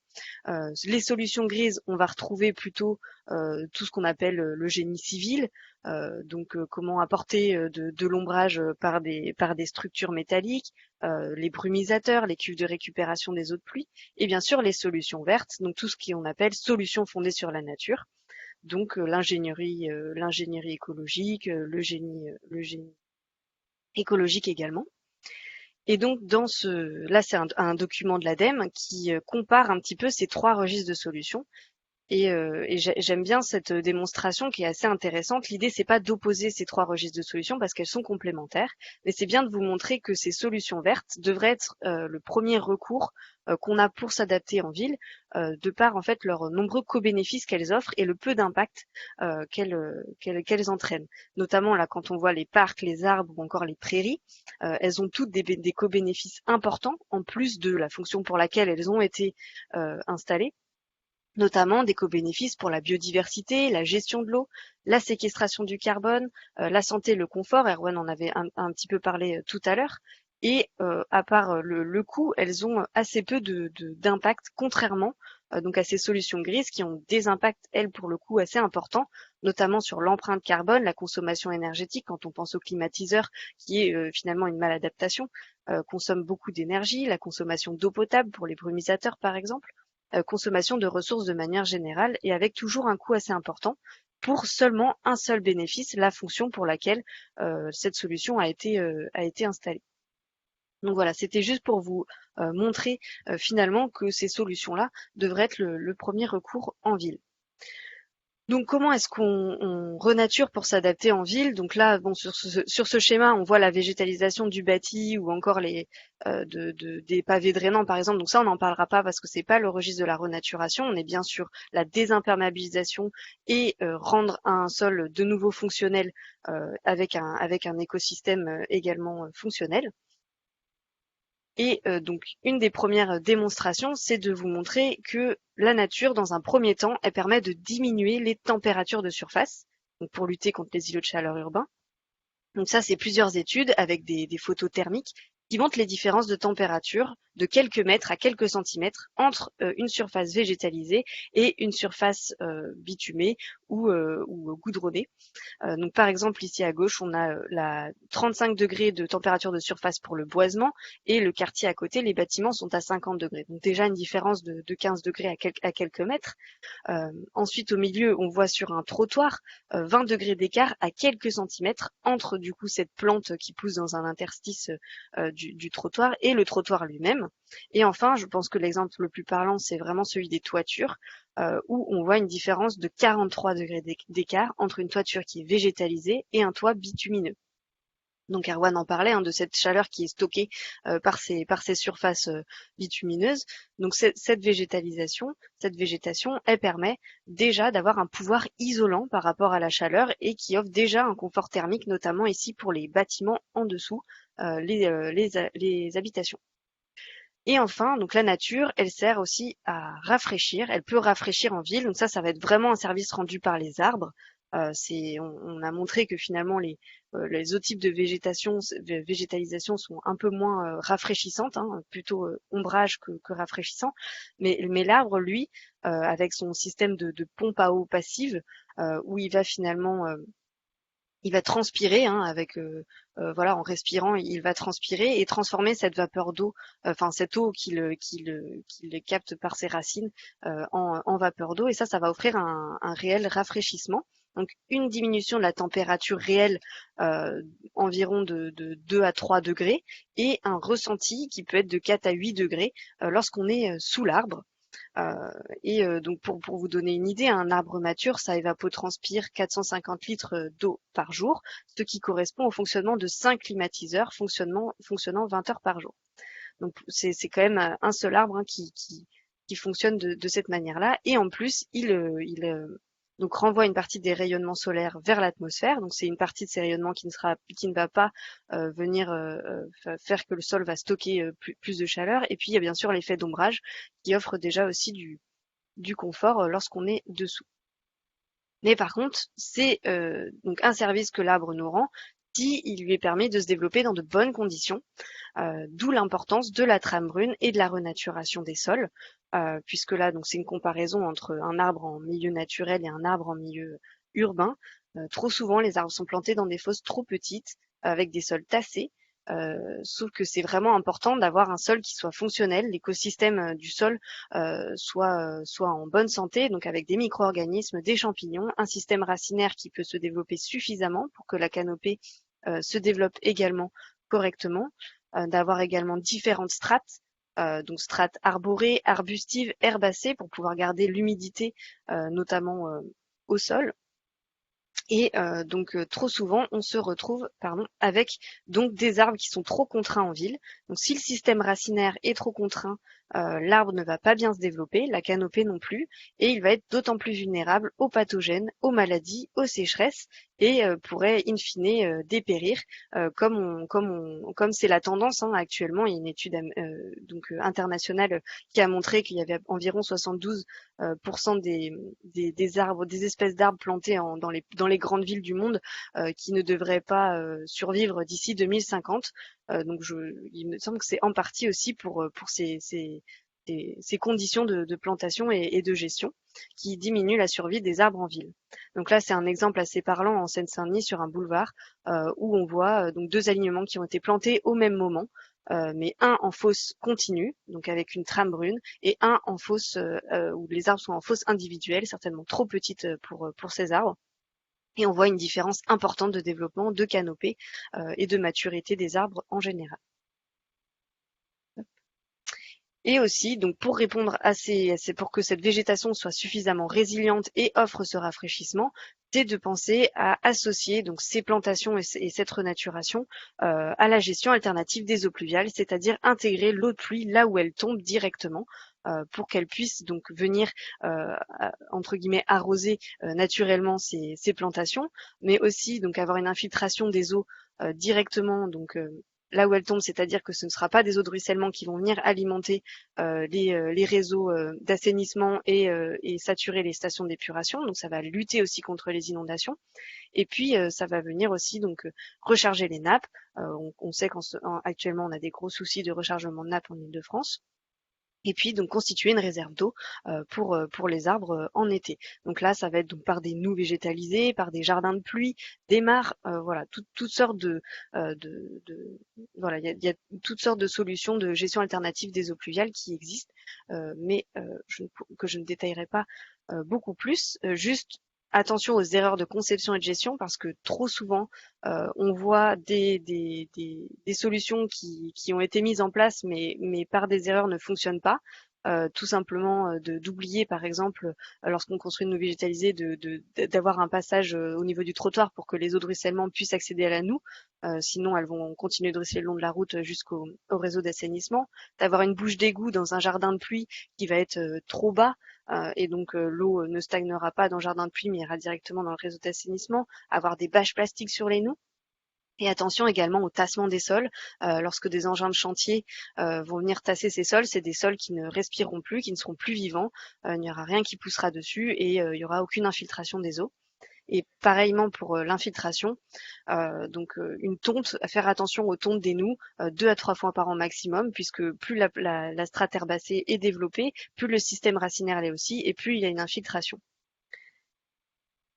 Les solutions grises, on va retrouver plutôt tout ce qu'on appelle le génie civil, comment apporter de l'ombrage par des structures métalliques, les brumisateurs, les cuves de récupération des eaux de pluie, et bien sûr les solutions vertes, donc tout ce qu'on appelle solutions fondées sur la nature. Donc l'ingénierie écologique, le génie écologique également. Et donc là c'est un document de l'ADEME qui compare un petit peu ces 3 registres de solutions. Et j'aime bien cette démonstration qui est assez intéressante. L'idée, c'est pas d'opposer ces 3 registres de solutions parce qu'elles sont complémentaires, mais c'est bien de vous montrer que ces solutions vertes devraient être le premier recours qu'on a pour s'adapter en ville, de par en fait leurs nombreux co-bénéfices qu'elles offrent et le peu d'impact qu'elles entraînent. Notamment là, quand on voit les parcs, les arbres ou encore les prairies, elles ont toutes des co-bénéfices importants en plus de la fonction pour laquelle elles ont été installées. Notamment des co-bénéfices pour la biodiversité, la gestion de l'eau, la séquestration du carbone, la santé, le confort. Erwan en avait un petit peu parlé tout à l'heure. Et à part le coût, elles ont assez peu d'impact, contrairement donc à ces solutions grises qui ont des impacts, elles, pour le coup, assez importants, notamment sur l'empreinte carbone, la consommation énergétique, quand on pense au climatiseur, qui est finalement une maladaptation, consomme beaucoup d'énergie, la consommation d'eau potable pour les brumisateurs, par exemple, consommation de ressources de manière générale, et avec toujours un coût assez important pour seulement un seul bénéfice, la fonction pour laquelle cette solution a été installée. Donc voilà, c'était juste pour vous montrer finalement que ces solutions-là devraient être le premier recours en ville. Donc comment est-ce qu'on renature pour s'adapter en ville? Donc là, bon, sur ce schéma, on voit la végétalisation du bâti ou encore des pavés drainants par exemple. Donc ça, on n'en parlera pas parce que c'est pas le registre de la renaturation. On est bien sur la désimperméabilisation et rendre un sol de nouveau fonctionnel avec un écosystème également fonctionnel. Et donc, une des premières démonstrations, c'est de vous montrer que la nature, dans un premier temps, elle permet de diminuer les températures de surface, donc pour lutter contre les îlots de chaleur urbains. Donc ça, c'est plusieurs études avec des photos thermiques qui montre les différences de température de quelques mètres à quelques centimètres entre une surface végétalisée et une surface bitumée ou goudronnée. Donc par exemple ici à gauche on a la 35 degrés de température de surface pour le boisement et le quartier à côté, les bâtiments sont à 50 degrés. Donc déjà une différence de 15 degrés à quelques mètres. Ensuite au milieu on voit sur un trottoir 20 degrés d'écart à quelques centimètres entre du coup cette plante qui pousse dans un interstice du trottoir et le trottoir lui-même. Et enfin je pense que l'exemple le plus parlant c'est vraiment celui des toitures. Où on voit une différence de 43 degrés d'écart entre une toiture qui est végétalisée et un toit bitumineux. Donc Erwan en parlait de cette chaleur qui est stockée par ces surfaces bitumineuses. Donc cette végétation, elle permet déjà d'avoir un pouvoir isolant par rapport à la chaleur et qui offre déjà un confort thermique, notamment ici pour les bâtiments en dessous, les habitations. Et enfin, donc la nature, elle sert aussi à rafraîchir. Elle peut rafraîchir en ville. Donc ça va être vraiment un service rendu par les arbres. On a montré que finalement les autres types de végétalisation sont un peu moins rafraîchissantes, plutôt ombrage que rafraîchissant. Mais l'arbre, lui, avec son système de pompe à eau passive, où il va finalement il va transpirer voilà, en respirant, il va transpirer et transformer cette vapeur d'eau, cette eau qu'il capte par ses racines en vapeur d'eau. Et ça va offrir un réel rafraîchissement. Donc une diminution de la température réelle environ de 2 à 3 degrés et un ressenti qui peut être de 4 à 8 degrés lorsqu'on est sous l'arbre. Donc pour vous donner une idée, un arbre mature, ça évapotranspire 450 litres d'eau par jour, ce qui correspond au fonctionnement de 5 climatiseurs fonctionnant 20 heures par jour. Donc c'est quand même un seul arbre qui fonctionne de cette manière-là. Et en plus, il donc renvoie une partie des rayonnements solaires vers l'atmosphère. Donc c'est une partie de ces rayonnements qui ne va pas venir faire que le sol va stocker plus de chaleur. Et puis il y a bien sûr l'effet d'ombrage qui offre déjà aussi du confort lorsqu'on est dessous. Mais par contre, c'est donc un service que l'arbre nous rend si il lui est permis de se développer dans de bonnes conditions, d'où l'importance de la trame brune et de la renaturation des sols, puisque là donc c'est une comparaison entre un arbre en milieu naturel et un arbre en milieu urbain. Trop souvent les arbres sont plantés dans des fosses trop petites avec des sols tassés, sauf que c'est vraiment important d'avoir un sol qui soit fonctionnel, l'écosystème du sol soit en bonne santé, donc avec des micro-organismes, des champignons, un système racinaire qui peut se développer suffisamment pour que la canopée se développe également correctement, d'avoir également différentes strates, donc strates arborées, arbustives, herbacées pour pouvoir garder l'humidité notamment au sol. Et donc trop souvent on se retrouve avec donc des arbres qui sont trop contraints en ville. Donc si le système racinaire est trop contraint, l'arbre ne va pas bien se développer, la canopée non plus, et il va être d'autant plus vulnérable aux pathogènes, aux maladies, aux sécheresses et pourrait in fine dépérir comme c'est la tendance actuellement. Il y a une étude internationale qui a montré qu'il y avait environ 72% des arbres, des espèces d'arbres plantés dans les grandes villes du monde qui ne devraient pas survivre d'ici 2050. Donc il me semble que c'est en partie aussi pour ces conditions de plantation et de gestion qui diminuent la survie des arbres en ville. Donc là, c'est un exemple assez parlant en Seine-Saint-Denis sur un boulevard où on voit donc 2 alignements qui ont été plantés au même moment, mais un en fosse continue, donc avec une trame brune, et un en fosse où les arbres sont en fosse individuelle, certainement trop petites pour ces arbres. Et on voit une différence importante de développement, de canopée et de maturité des arbres en général. Et aussi, donc pour répondre pour que cette végétation soit suffisamment résiliente et offre ce rafraîchissement, c'est de penser à associer donc ces plantations et cette renaturation à la gestion alternative des eaux pluviales, c'est-à-dire intégrer l'eau de pluie là où elle tombe directement, pour qu'elle puisse donc venir entre guillemets arroser naturellement ces plantations, mais aussi donc avoir une infiltration des eaux directement donc là où elles tombent, c'est-à-dire que ce ne sera pas des eaux de ruissellement qui vont venir alimenter les réseaux d'assainissement et saturer les stations d'épuration. Donc ça va lutter aussi contre les inondations. Et puis ça va venir aussi donc recharger les nappes. On sait qu'actuellement on a des gros soucis de rechargement de nappes en Île-de-France. Et puis donc constituer une réserve d'eau pour les arbres en été. Donc là, ça va être donc par des noues végétalisées, par des jardins de pluie, des mares, voilà, toutes sortes voilà, il y a toutes sortes de solutions de gestion alternative des eaux pluviales qui existent, mais que je ne détaillerai pas beaucoup plus. Juste attention aux erreurs de conception et de gestion parce que trop souvent on voit des solutions qui ont été mises en place mais par des erreurs ne fonctionnent pas. Tout simplement d'oublier par exemple lorsqu'on construit une eau végétalisée d'avoir un passage au niveau du trottoir pour que les eaux de ruissellement puissent accéder à la noue, sinon elles vont continuer de ruisseler le long de la route jusqu'au réseau d'assainissement, d'avoir une bouche d'égout dans un jardin de pluie qui va être trop bas et donc l'eau ne stagnera pas dans le jardin de pluie mais ira directement dans le réseau d'assainissement, avoir des bâches plastiques sur les noues. Et attention également au tassement des sols. Lorsque des engins de chantier vont venir tasser ces sols, c'est des sols qui ne respireront plus, qui ne seront plus vivants. Il n'y aura rien qui poussera dessus et il n'y aura aucune infiltration des eaux. Et pareillement pour l'infiltration, donc une tonte, faire attention aux tontes des noues 2 à 3 fois par an maximum, puisque plus la strate herbacée est développée, plus le système racinaire l'est aussi, et plus il y a une infiltration.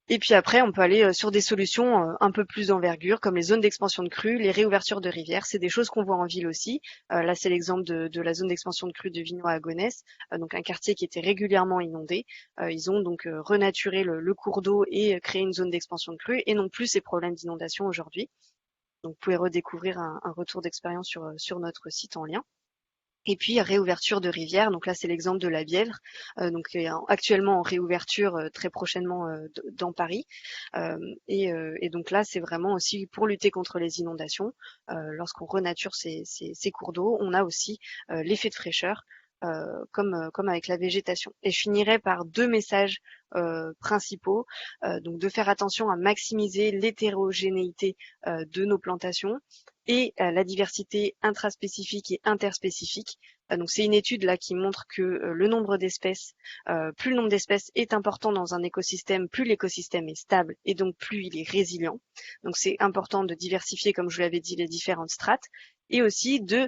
Et puis après, on peut aller sur des solutions un peu plus d'envergure, comme les zones d'expansion de crues, les réouvertures de rivières. C'est des choses qu'on voit en ville aussi. Là, c'est l'exemple de la zone d'expansion de crues de Vinoy à Gonesse, donc un quartier qui était régulièrement inondé. Ils ont donc renaturé le cours d'eau et créé une zone d'expansion de crues et non plus ces problèmes d'inondation aujourd'hui. Donc, vous pouvez redécouvrir un retour d'expérience sur notre site en lien. Et puis réouverture de rivières, donc là c'est l'exemple de la Bièvre, donc actuellement en réouverture très prochainement dans Paris. Et donc là c'est vraiment aussi pour lutter contre les inondations. Lorsqu'on renature ces cours d'eau, on a aussi l'effet de fraîcheur. Comme avec la végétation. Et je finirai par 2 messages principaux. Donc de faire attention à maximiser l'hétérogénéité de nos plantations et la diversité intraspécifique et interspécifique. Donc c'est une étude là qui montre que le nombre d'espèces, plus le nombre d'espèces est important dans un écosystème, plus l'écosystème est stable et donc plus il est résilient. Donc c'est important de diversifier, comme je vous l'avais dit, les différentes strates et aussi de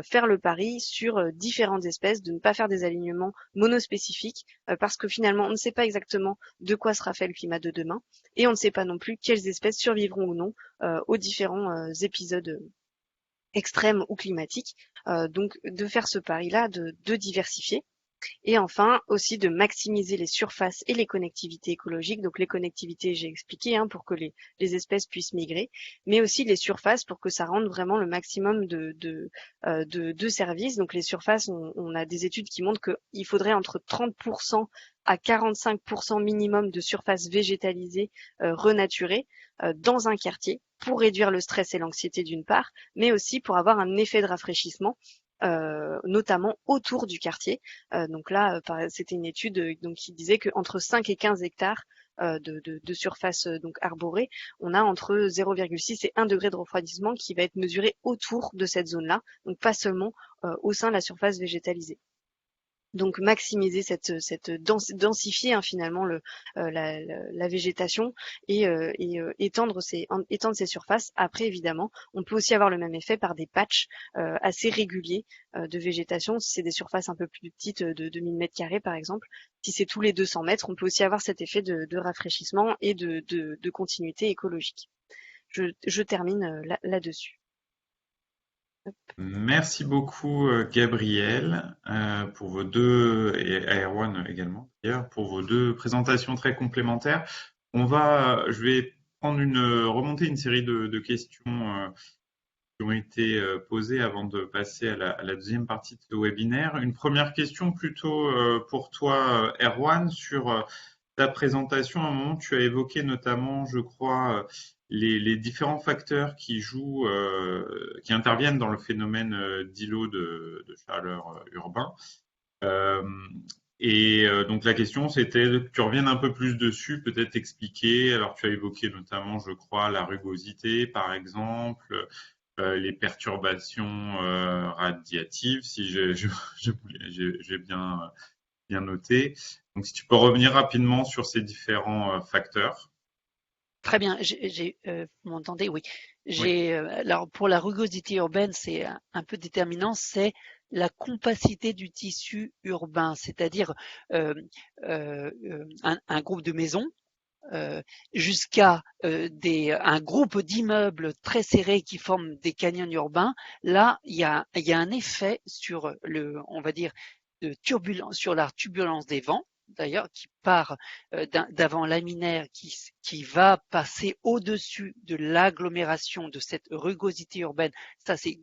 faire le pari sur différentes espèces, de ne pas faire des alignements monospécifiques parce que finalement on ne sait pas exactement de quoi sera fait le climat de demain et on ne sait pas non plus quelles espèces survivront ou non aux différents épisodes extrêmes ou climatiques. Donc de faire ce pari-là, de diversifier. Et enfin, aussi de maximiser les surfaces et les connectivités écologiques. Donc les connectivités, j'ai expliqué, pour que les espèces puissent migrer, mais aussi les surfaces pour que ça rende vraiment le maximum de services. Donc les surfaces, on a des études qui montrent qu'il faudrait entre 30% à 45% minimum de surface végétalisée renaturée dans un quartier pour réduire le stress et l'anxiété d'une part, mais aussi pour avoir un effet de rafraîchissement notamment autour du quartier. Donc là, c'était une étude donc qui disait qu'entre 5 et 15 hectares de surface donc arborée, on a entre 0,6 et 1 degré de refroidissement qui va être mesuré autour de cette zone-là, donc pas seulement au sein de la surface végétalisée. Donc maximiser densifier finalement la végétation et étendre ces surfaces. Après évidemment, on peut aussi avoir le même effet par des patchs assez réguliers de végétation. Si c'est des surfaces un peu plus petites de 2000 mètres carrés par exemple, si c'est tous les 200 mètres, on peut aussi avoir cet effet de rafraîchissement et de continuité écologique. Je termine là-dessus. Merci beaucoup Gabriel pour vos deux, et à Erwan également d'ailleurs, pour vos deux présentations très complémentaires. Je vais remonter une série de questions qui ont été posées avant de passer à la deuxième partie de ce webinaire. Une première question plutôt pour toi Erwan sur ta présentation. À un moment, tu as évoqué notamment, je crois, les différents facteurs qui jouent, qui interviennent dans le phénomène d'îlots de chaleur urbain. Donc la question, c'était que tu reviennes un peu plus dessus, peut-être expliquer. Alors tu as évoqué notamment, je crois, la rugosité, par exemple, les perturbations radiatives, si j'ai bien noté. Donc, si tu peux revenir rapidement sur ces différents facteurs. Très bien, vous m'entendez? Oui. Oui. Alors pour la rugosité urbaine, c'est un peu déterminant, c'est la compacité du tissu urbain, c'est-à-dire un groupe de maisons jusqu'à un groupe d'immeubles très serrés qui forment des canyons urbains. Là, il y a un effet sur on va dire, sur la turbulence des vents, d'ailleurs, qui part d'avant laminaire, qui va passer au-dessus de l'agglomération de cette rugosité urbaine. Ça, c'est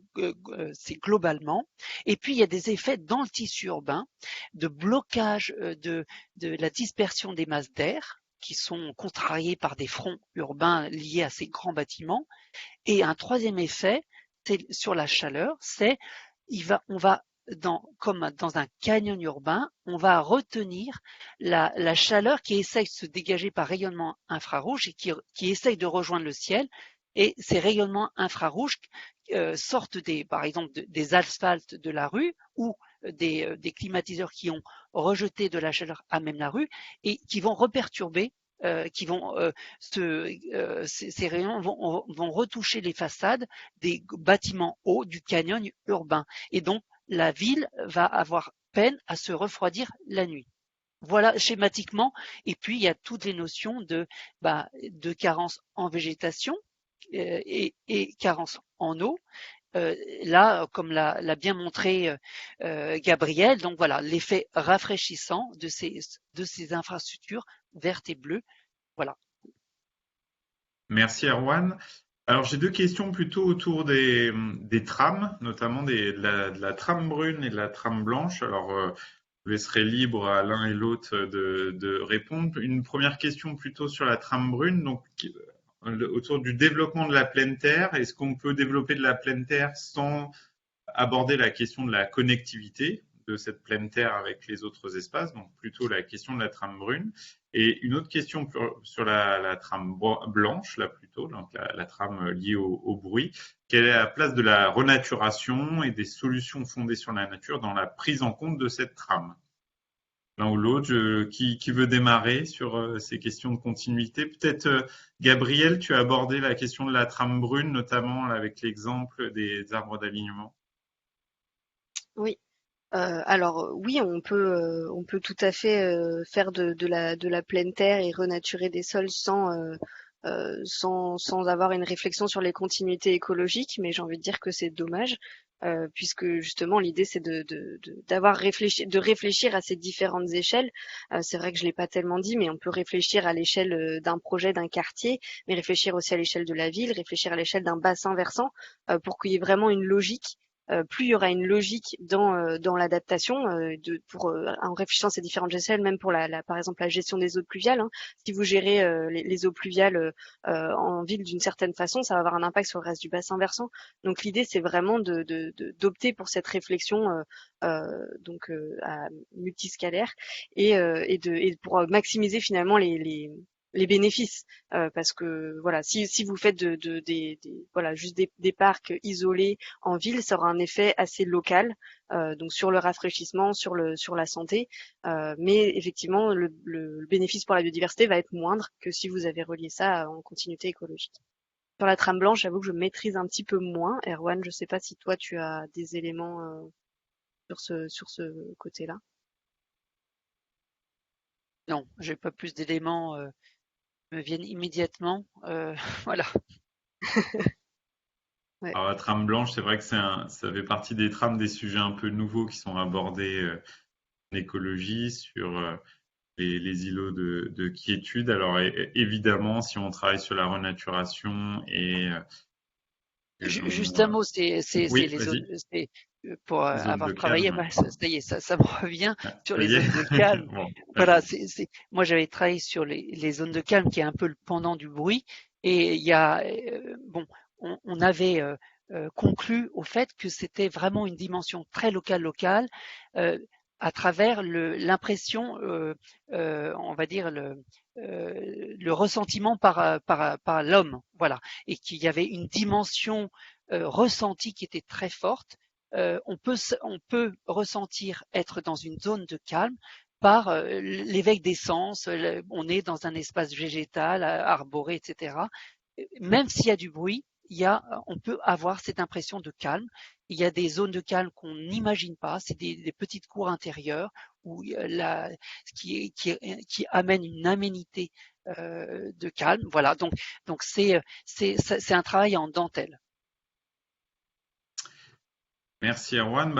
globalement. Et puis, il y a des effets dans le tissu urbain de blocage de la dispersion des masses d'air, qui sont contrariés par des fronts urbains liés à ces grands bâtiments. Et un troisième effet, c'est sur la chaleur, c'est on va comme dans un canyon urbain, on va retenir la chaleur qui essaye de se dégager par rayonnement infrarouge et qui essaye de rejoindre le ciel. Et ces rayonnements infrarouges sortent par exemple des asphaltes de la rue ou des climatiseurs qui ont rejeté de la chaleur à même la rue et qui vont reperturber, ces rayons vont retoucher les façades des bâtiments hauts du canyon urbain. Et donc, la ville va avoir peine à se refroidir la nuit. Voilà schématiquement. Et puis, il y a toutes les notions de carence en végétation et carence en eau. Là, comme l'a bien montré Gabriel, donc voilà, l'effet rafraîchissant de ces infrastructures vertes et bleues. Voilà. Merci Erwan. Alors j'ai deux questions plutôt autour des trams, notamment de la trame brune et de la trame blanche. Alors je laisserai libre à l'un et l'autre de répondre. Une première question plutôt sur la trame brune, donc autour du développement de la pleine terre. Est-ce qu'on peut développer de la pleine terre sans aborder la question de la connectivité de cette pleine terre avec les autres espaces, donc plutôt la question de la trame brune. Et une autre question sur la trame blanche, là plutôt, donc la trame liée au bruit. Quelle est la place de la renaturation et des solutions fondées sur la nature dans la prise en compte de cette trame? L'un ou l'autre, qui veut démarrer sur ces questions de continuité? Peut-être Gabriel, tu as abordé la question de la trame brune, notamment avec l'exemple des arbres d'alignement. Oui. Alors oui, on peut tout à fait faire de la pleine terre et renaturer des sols sans avoir une réflexion sur les continuités écologiques, mais j'ai envie de dire que c'est dommage, puisque justement l'idée c'est de réfléchir à ces différentes échelles. C'est vrai que je l'ai pas tellement dit, mais on peut réfléchir à l'échelle d'un projet, d'un quartier, mais réfléchir aussi à l'échelle de la ville, réfléchir à l'échelle d'un bassin versant, pour qu'il y ait vraiment une logique. Plus il y aura une logique dans l'adaptation, en réfléchissant à ces différentes échelles, même pour par exemple la gestion des eaux pluviales. Hein. Si vous gérez les eaux pluviales en ville d'une certaine façon, ça va avoir un impact sur le reste du bassin versant. Donc l'idée c'est vraiment d'opter pour cette réflexion à multiscalaire et pour maximiser finalement les bénéfices, parce que voilà, si vous faites voilà juste des parcs isolés en ville, ça aura un effet assez local, donc sur le rafraîchissement, sur la santé, mais effectivement le bénéfice pour la biodiversité va être moindre que si vous avez relié ça en continuité écologique. Sur la trame blanche, j'avoue que je maîtrise un petit peu moins. Erwan, je sais pas si toi tu as des éléments sur ce côté-là. Non, j'ai pas plus d'éléments me viennent immédiatement. Voilà. Ouais. Alors la trame blanche, c'est vrai que ça fait partie des trames des sujets un peu nouveaux qui sont abordés en écologie sur les îlots de quiétude. Alors évidemment, si on travaille sur la renaturation et Juste un mot, c'est oui, les vas-y. zones, pour Les zones avoir de travaillé, calme. ça y est, ça me revient Ah, sur ça les y est. zones de calme. Bon, Voilà, vas-y. moi j'avais travaillé sur les zones de calme qui est un peu le pendant du bruit, et il y a on avait conclu au fait que c'était vraiment une dimension très locale, à travers l'impression, on va dire le ressentiment par l'homme, voilà, et qu'il y avait une dimension ressentie qui était très forte. On peut ressentir être dans une zone de calme par l'éveil des sens. On est dans un espace végétal, arboré, etc. Même s'il y a du bruit, on peut avoir cette impression de calme. Il y a des zones de calme qu'on n'imagine pas, c'est des petites cours intérieures où qui amène une aménité de calme. Voilà, donc c'est un travail en dentelle. Merci Erwan.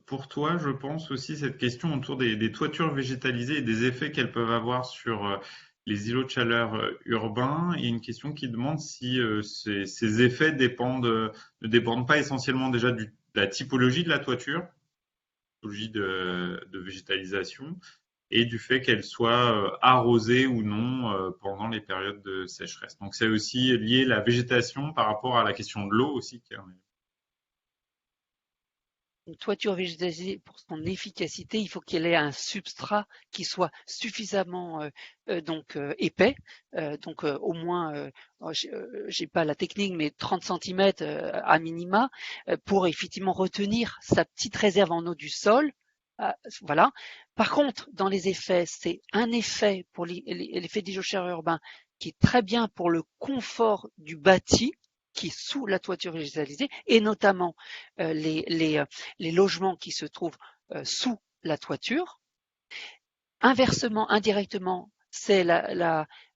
Pour toi, je pense aussi cette question autour des toitures végétalisées et des effets qu'elles peuvent avoir sur les îlots de chaleur urbains. Il y a une question qui demande si ces effets ne dépendent pas essentiellement déjà de la typologie de la toiture, typologie de végétalisation, et du fait qu'elle soit arrosée ou non pendant les périodes de sécheresse. Donc c'est aussi lié la végétation par rapport à la question de l'eau aussi. Une toiture végétalisée, pour son efficacité, il faut qu'elle ait un substrat qui soit suffisamment épais, au moins, j'ai pas la technique, mais 30 cm à minima, pour effectivement retenir sa petite réserve en eau du sol. Voilà. Par contre, dans les effets, c'est un effet pour l'effet d'hydrochaleur urbain qui est très bien pour le confort du bâti, qui est sous la toiture végétalisée, et notamment les logements qui se trouvent sous la toiture. Inversement, indirectement, c'est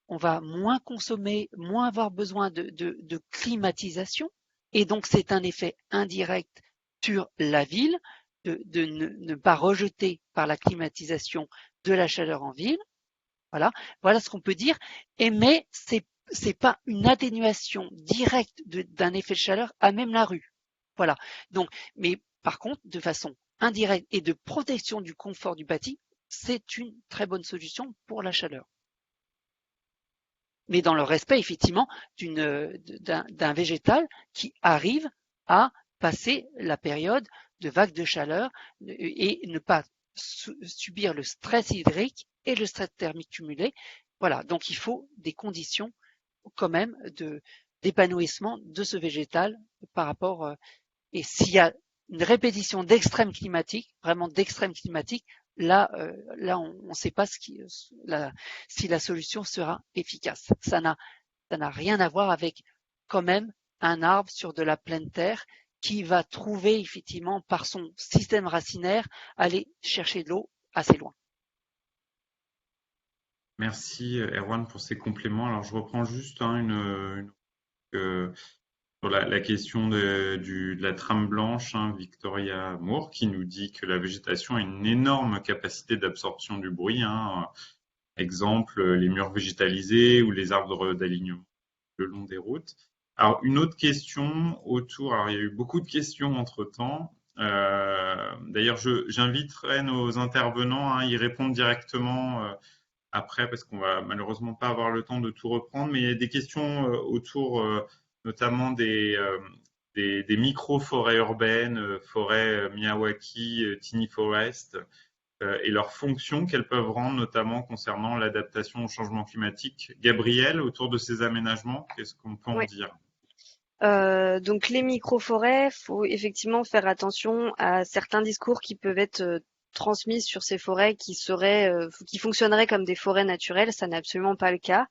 on va moins consommer, moins avoir besoin de climatisation, et donc c'est un effet indirect sur la ville, de ne pas rejeter par la climatisation de la chaleur en ville. Voilà ce qu'on peut dire. Mais c'est pas une atténuation directe d'un effet de chaleur à même la rue. Voilà. Donc, mais par contre, de façon indirecte et de protection du confort du bâti, c'est une très bonne solution pour la chaleur. Mais dans le respect, effectivement, d'un végétal qui arrive à passer la période de vague de chaleur et ne pas subir le stress hydrique et le stress thermique cumulé. Voilà, donc il faut des conditions quand même d'épanouissement de ce végétal par rapport. Et s'il y a une répétition d'extrêmes climatiques, vraiment d'extrêmes climatiques, là on ne sait pas si la solution sera efficace. Ça n'a rien à voir avec quand même un arbre sur de la pleine terre qui va trouver effectivement par son système racinaire aller chercher de l'eau assez loin. Merci Erwan pour ces compléments. Alors je reprends juste sur la question de la trame blanche, Victoria Moore, qui nous dit que la végétation a une énorme capacité d'absorption du bruit. Exemple, les murs végétalisés ou les arbres d'alignement le long des routes. Alors, une autre question autour, alors il y a eu beaucoup de questions entre-temps. D'ailleurs, j'inviterai nos intervenants à y répondre directement après, parce qu'on va malheureusement pas avoir le temps de tout reprendre, mais il y a des questions autour notamment des micro-forêts urbaines, forêts Miyawaki, Tiny Forest, et leurs fonctions qu'elles peuvent rendre, notamment concernant l'adaptation au changement climatique. Gabrielle, autour de ces aménagements, qu'est-ce qu'on peut en dire ? Donc les micro-forêts, faut effectivement faire attention à certains discours qui peuvent être transmis sur ces forêts qui fonctionneraient comme des forêts naturelles. Ça n'est absolument pas le cas.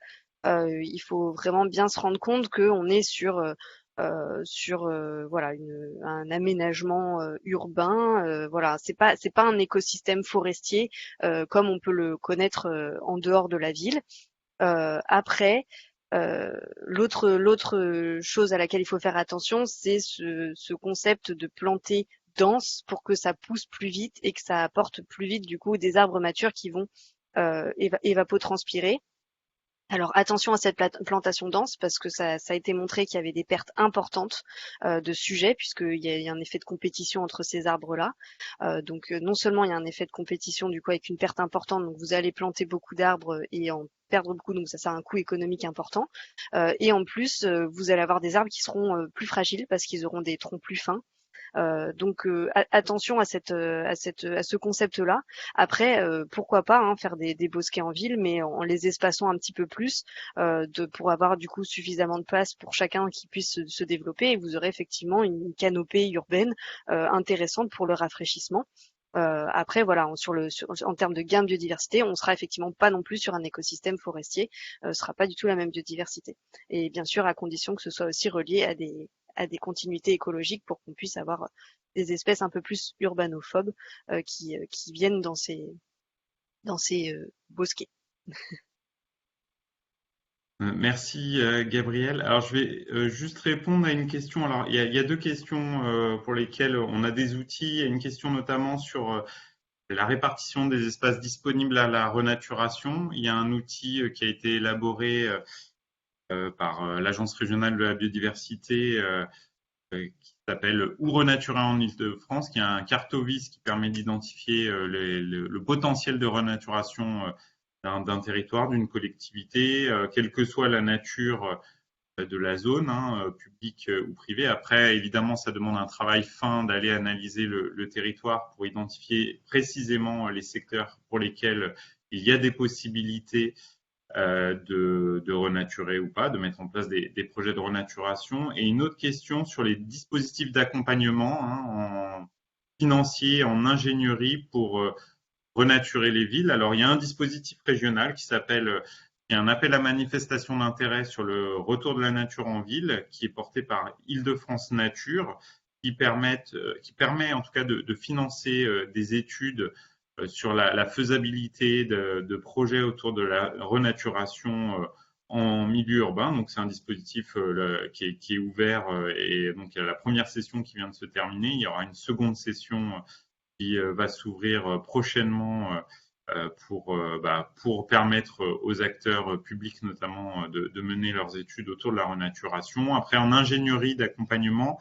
Il faut vraiment bien se rendre compte qu'on est sur voilà un aménagement urbain. Voilà, c'est pas un écosystème forestier comme on peut le connaître en dehors de la ville. Après. L'autre chose à laquelle il faut faire attention, c'est ce concept de planter dense pour que ça pousse plus vite et que ça apporte plus vite du coup des arbres matures qui vont évapotranspirer. Alors attention à cette plantation dense parce que ça a été montré qu'il y avait des pertes importantes de sujets puisqu'il y a un effet de compétition entre ces arbres-là. Donc non seulement il y a un effet de compétition du coup avec une perte importante, donc vous allez planter beaucoup d'arbres et en perdre beaucoup, donc ça a un coût économique important. Et en plus vous allez avoir des arbres qui seront plus fragiles parce qu'ils auront des troncs plus fins. Donc attention à ce concept-là. Après, pourquoi pas faire des bosquets en ville, mais en les espaçant un petit peu plus, pour avoir du coup suffisamment de place pour chacun qui puisse se développer, et vous aurez effectivement une canopée urbaine intéressante pour le rafraîchissement. Après, voilà, en termes de gain de biodiversité, on sera effectivement pas non plus sur un écosystème forestier, ce sera pas du tout la même biodiversité. Et bien sûr, à condition que ce soit aussi relié à des continuités écologiques pour qu'on puisse avoir des espèces un peu plus urbanophobes qui viennent dans ces bosquets. Merci Gabriel. Alors je vais juste répondre à une question. Alors il y a deux questions pour lesquelles on a des outils. Il y a une question notamment sur la répartition des espaces disponibles à la renaturation. Il y a un outil qui a été élaboré par l'Agence régionale de la biodiversité qui s'appelle Où renaturer en Île-de-France, qui a un cartovis qui permet d'identifier le potentiel de renaturation d'un territoire, d'une collectivité, quelle que soit la nature de la zone, publique ou privée. Après, évidemment, ça demande un travail fin d'aller analyser le territoire pour identifier précisément les secteurs pour lesquels il y a des possibilités de renaturer ou pas, de mettre en place des projets de renaturation. Et une autre question sur les dispositifs d'accompagnement en financier, en ingénierie pour renaturer les villes. Alors, il y a un dispositif régional qui s'appelle il y a un appel à manifestation d'intérêt sur le retour de la nature en ville qui est porté par Île-de-France Nature, qui permet en tout cas de financer des études sur la faisabilité de projets autour de la renaturation en milieu urbain. Donc c'est un dispositif qui est ouvert et donc il y a la première session qui vient de se terminer. Il y aura une seconde session qui va s'ouvrir prochainement pour permettre aux acteurs publics notamment de mener leurs études autour de la renaturation. Après, en ingénierie d'accompagnement,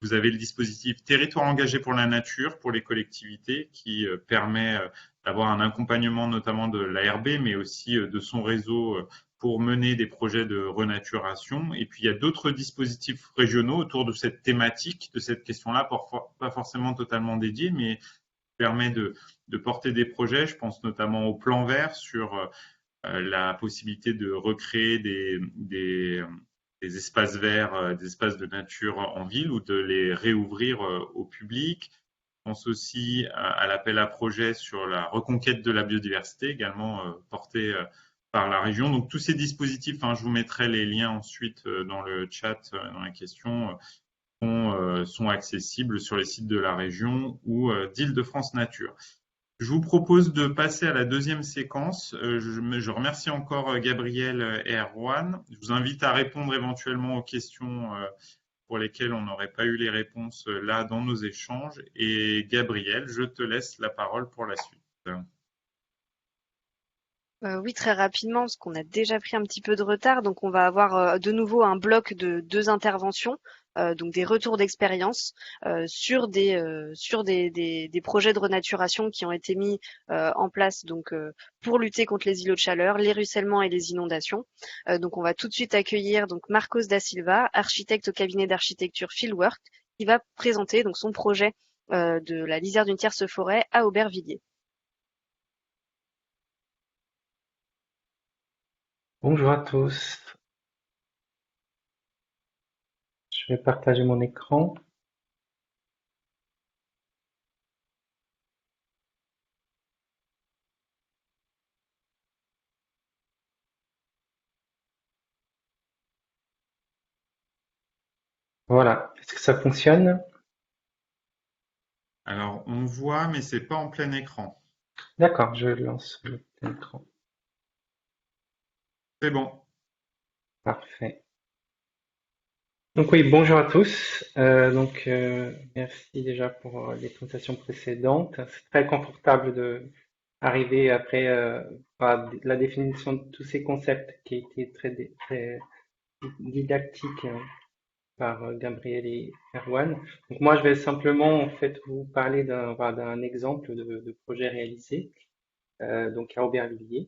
vous avez le dispositif Territoire engagé pour la nature pour les collectivités qui permet d'avoir un accompagnement notamment de l'ARB, mais aussi de son réseau pour mener des projets de renaturation. Et puis, il y a d'autres dispositifs régionaux autour de cette thématique, de cette question-là, pas forcément totalement dédiés, mais permet de porter des projets. Je pense notamment au plan vert sur la possibilité de recréer des espaces verts, des espaces de nature en ville ou de les réouvrir au public. Je pense aussi à l'appel à projet sur la reconquête de la biodiversité, également porté par la région. Donc tous ces dispositifs, je vous mettrai les liens ensuite dans le chat, dans la question, sont accessibles sur les sites de la région ou d'Île-de-France Nature. Je vous propose de passer à la deuxième séquence. Je remercie encore Gabriel et Erwan. Je vous invite à répondre éventuellement aux questions pour lesquelles on n'aurait pas eu les réponses là dans nos échanges. Et Gabriel, je te laisse la parole pour la suite. Oui, très rapidement, parce qu'on a déjà pris un petit peu de retard. Donc, on va avoir de nouveau un bloc de 2 interventions, donc des retours d'expérience sur des projets de renaturation qui ont été mis en place donc pour lutter contre les îlots de chaleur, les ruissellements et les inondations. Donc, on va tout de suite accueillir donc Marcos da Silva, architecte au cabinet d'architecture Fieldwork, qui va présenter donc son projet de la lisière d'une tierce forêt à Aubervilliers. Bonjour à tous, je vais partager mon écran. Voilà, est-ce que ça fonctionne? Alors, on voit, mais c'est pas en plein écran. D'accord, je lance le plein écran. C'est bon. Parfait. Donc oui, bonjour à tous. Merci déjà pour les présentations précédentes. C'est très confortable de arriver après à la définition de tous ces concepts qui a été très didactique par Gabriel et Erwan. Donc moi, je vais simplement en fait vous parler d'un exemple de projet réalisé donc à Aubervilliers.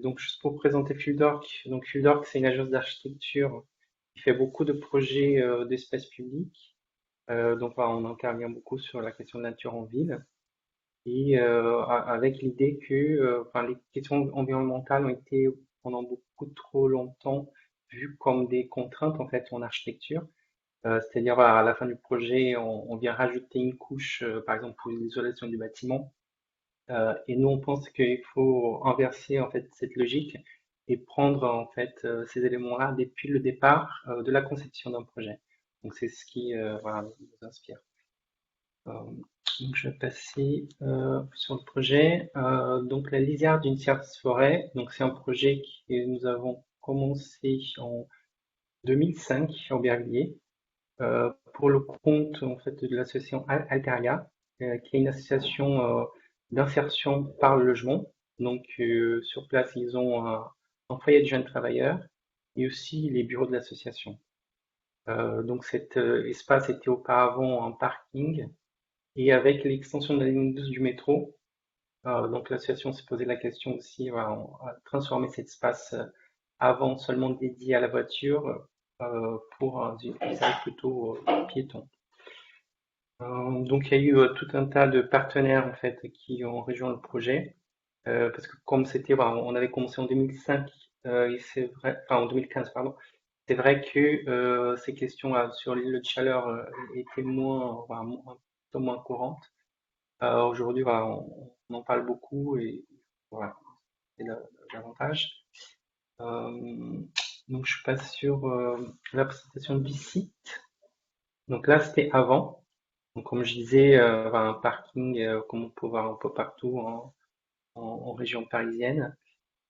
Donc juste pour présenter Fieldwork, donc Fieldwork c'est une agence d'architecture qui fait beaucoup de projets d'espace public. Donc voilà, on intervient beaucoup sur la question de la nature en ville et avec l'idée que enfin, les questions environnementales ont été pendant beaucoup trop longtemps vues comme des contraintes en fait en architecture. C'est-à-dire voilà, à la fin du projet, on vient rajouter une couche, par exemple pour l'isolation du bâtiment. Et nous, on pense qu'il faut inverser en fait cette logique et prendre en fait ces éléments-là depuis le départ de la conception d'un projet. Donc c'est ce qui voilà, nous inspire. Euh, donc je vais passer sur le projet. Donc la lisière d'une tierce forêt. Donc c'est un projet que nous avons commencé en 2005 en Aubervilliers pour le compte en fait de l'association Alteria, qui est une association d'insertion par le logement. Donc sur place, ils ont un foyer de jeunes travailleurs et aussi les bureaux de l'association. Donc cet espace était auparavant un parking et avec l'extension de la ligne 12 du métro, donc l'association s'est posé la question aussi, voilà, on va transformer cet espace avant seulement dédié à la voiture pour un usage plutôt piéton. Donc il y a eu tout un tas de partenaires en fait qui ont rejoint le projet parce que comme c'était, voilà, on avait commencé en 2005 et c'est vrai, enfin en 2015 pardon, c'est vrai que ces questions sur l'île de chaleur étaient moins, voilà, un peu moins courantes. Aujourd'hui, voilà, on en parle beaucoup et voilà, c'est l'avantage. Donc je passe sur la présentation du site. Donc là, c'était avant. Donc comme je disais, un parking comme on peut voir un peu partout en région parisienne,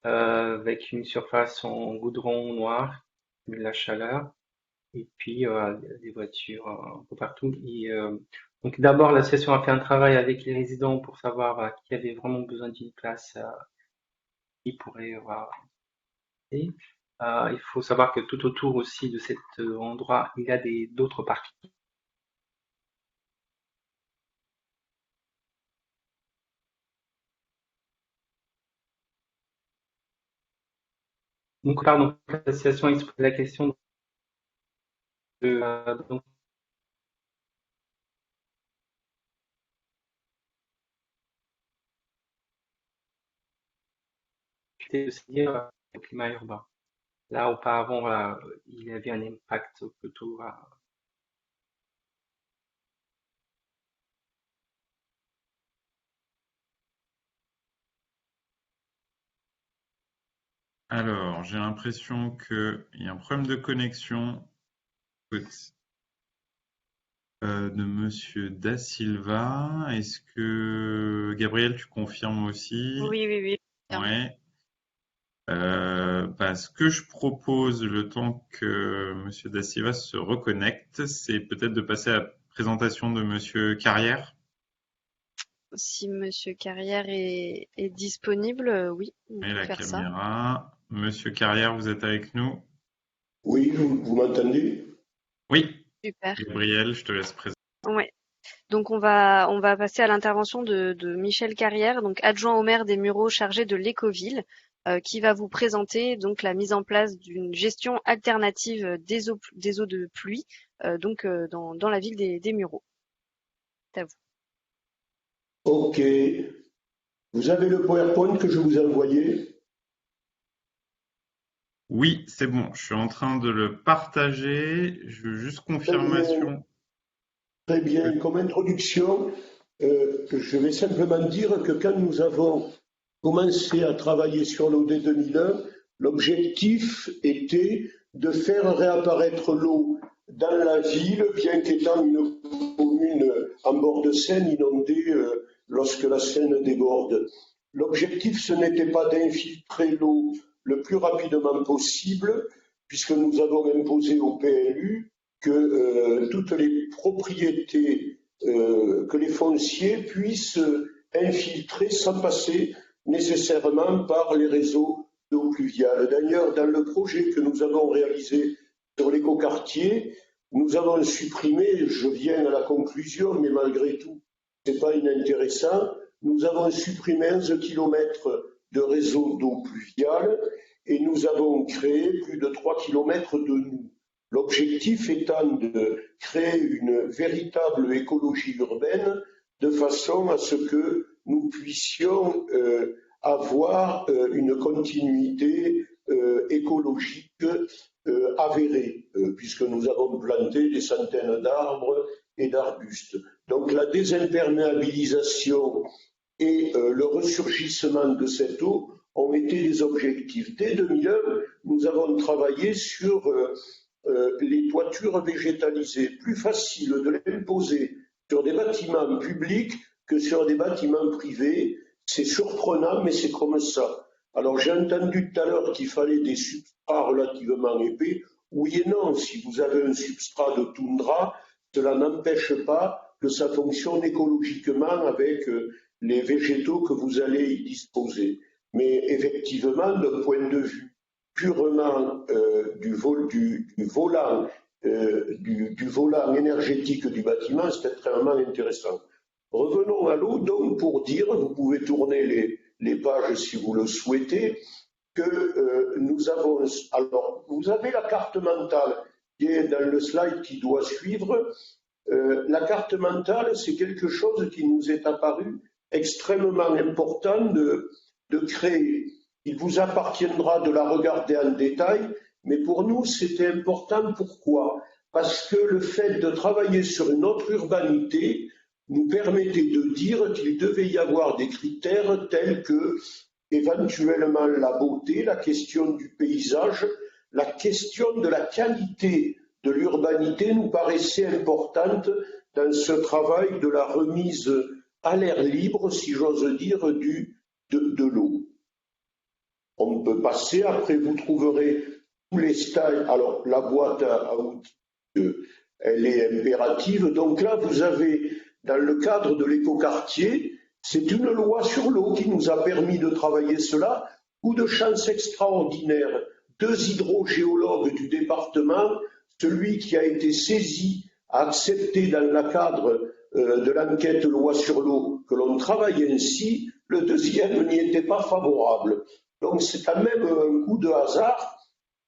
avec une surface en goudron noir, de la chaleur, et puis des voitures un peu partout. Donc d'abord, l'association a fait un travail avec les résidents pour savoir qui avait vraiment besoin d'une place qui pourrait et, il faut savoir que tout autour aussi de cet endroit, il y a d'autres parkings. Donc, pardon, l'association a exposé la question donc, de se dire le climat urbain. Là, auparavant, voilà, il y avait un impact plutôt. Alors, j'ai l'impression qu'il y a un problème de connexion de Monsieur Da Silva. Est-ce que Gabriel, tu confirmes aussi? Oui, oui, oui. Bien. Ouais. Ce que je propose, le temps que Monsieur Da Silva se reconnecte, c'est peut-être de passer à la présentation de Monsieur Carrière. Si Monsieur Carrière est disponible, oui, on Et peut la faire ça. caméra. Monsieur Carrière, vous êtes avec nous? Oui, vous m'entendez? Oui. Super. Gabriel, je te laisse présenter. Ouais. Donc on va passer à l'intervention de Michel Carrière, donc adjoint au maire des Mureaux chargé de l'écoville, qui va vous présenter donc la mise en place d'une gestion alternative des eaux de pluie, dans la ville des Mureaux. C'est à vous. Ok. Vous avez le PowerPoint que je vous ai envoyé? Oui, c'est bon, je suis en train de le partager. Je veux juste confirmation. Très bien. Comme introduction, je vais simplement dire que quand nous avons commencé à travailler sur l'OD 2001, l'objectif était de faire réapparaître l'eau dans la ville, bien qu'étant une commune en bord de Seine inondée lorsque la Seine déborde. L'objectif, ce n'était pas d'infiltrer l'eau le plus rapidement possible, puisque nous avons imposé au PLU que toutes les propriétés, que les fonciers puissent infiltrer sans passer nécessairement par les réseaux d'eau pluviale. D'ailleurs, dans le projet que nous avons réalisé sur l'écoquartier, nous avons supprimé, je viens à la conclusion, mais malgré tout, ce n'est pas inintéressant, nous avons supprimé 11 km de réseau d'eau pluviale et nous avons créé plus de 3 km de nus. L'objectif étant de créer une véritable écologie urbaine de façon à ce que nous puissions avoir une continuité écologique avérée, puisque nous avons planté des centaines d'arbres et d'arbustes. Donc la désimperméabilisation et le ressurgissement de cette eau ont été des objectifs. Dès 2001, nous avons travaillé sur les toitures végétalisées. Plus facile de l'imposer sur des bâtiments publics que sur des bâtiments privés. C'est surprenant, mais c'est comme ça. Alors j'ai entendu tout à l'heure qu'il fallait des substrats relativement épais. Oui et non, si vous avez un substrat de toundra, cela n'empêche pas que ça fonctionne écologiquement avec les végétaux que vous allez y disposer. Mais effectivement, d'un point de vue purement du volant énergétique du bâtiment, c'est extrêmement intéressant. Revenons à l'eau, donc pour dire, vous pouvez tourner les pages si vous le souhaitez, que nous avons... Alors, vous avez la carte mentale qui est dans le slide qui doit suivre. La carte mentale, c'est quelque chose qui nous est apparu extrêmement important de créer. Il vous appartiendra de la regarder en détail, mais pour nous, c'était important. Pourquoi? Parce que le fait de travailler sur une autre urbanité nous permettait de dire qu'il devait y avoir des critères tels que, éventuellement, la beauté, la question du paysage, la question de la qualité de l'urbanité nous paraissait importante dans ce travail de la remise à l'air libre, si j'ose dire, de l'eau. On peut passer, après vous trouverez tous les styles. Alors la boîte à outils, elle est impérative. Donc là, vous avez, dans le cadre de l'écoquartier, c'est une loi sur l'eau qui nous a permis de travailler cela. Coup de chance extraordinaire, 2 hydrogéologues du département, celui qui a été saisi, a accepté dans le cadre de l'enquête loi sur l'eau que l'on travaille ainsi, le deuxième n'y était pas favorable. Donc c'est quand même un coup de hasard,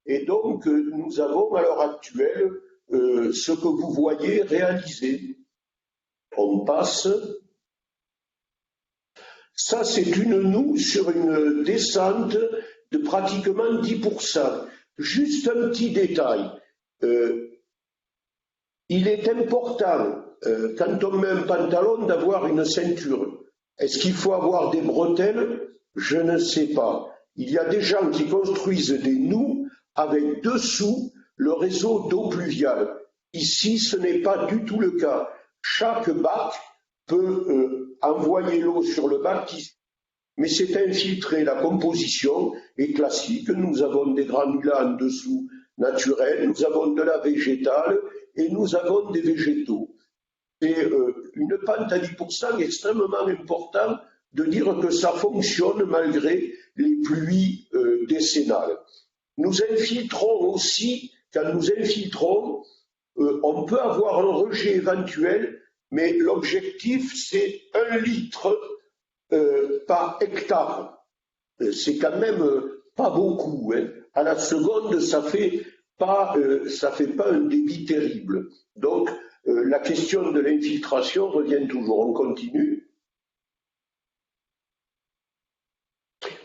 et donc nous avons à l'heure actuelle ce que vous voyez réalisé. On passe. Ça, c'est une noue sur une descente de pratiquement 10%. Juste un petit détail. Il est important, quand on met un pantalon, d'avoir une ceinture. Est-ce qu'il faut avoir des bretelles? Je ne sais pas. Il y a des gens qui construisent des noues avec dessous le réseau d'eau pluviale. Ici, ce n'est pas du tout le cas. Chaque bac peut envoyer l'eau sur le bac, mais c'est infiltré. La composition est classique. Nous avons des granulats en dessous naturels, nous avons de la végétale et nous avons des végétaux. C'est une pente à 10% extrêmement important de dire que ça fonctionne malgré les pluies décennales. Nous infiltrons aussi, quand nous infiltrons, on peut avoir un rejet éventuel, mais l'objectif c'est 1 litre par hectare. C'est quand même pas beaucoup, hein. À la seconde, ça fait pas un débit terrible. Donc la question de l'infiltration revient toujours. On continue.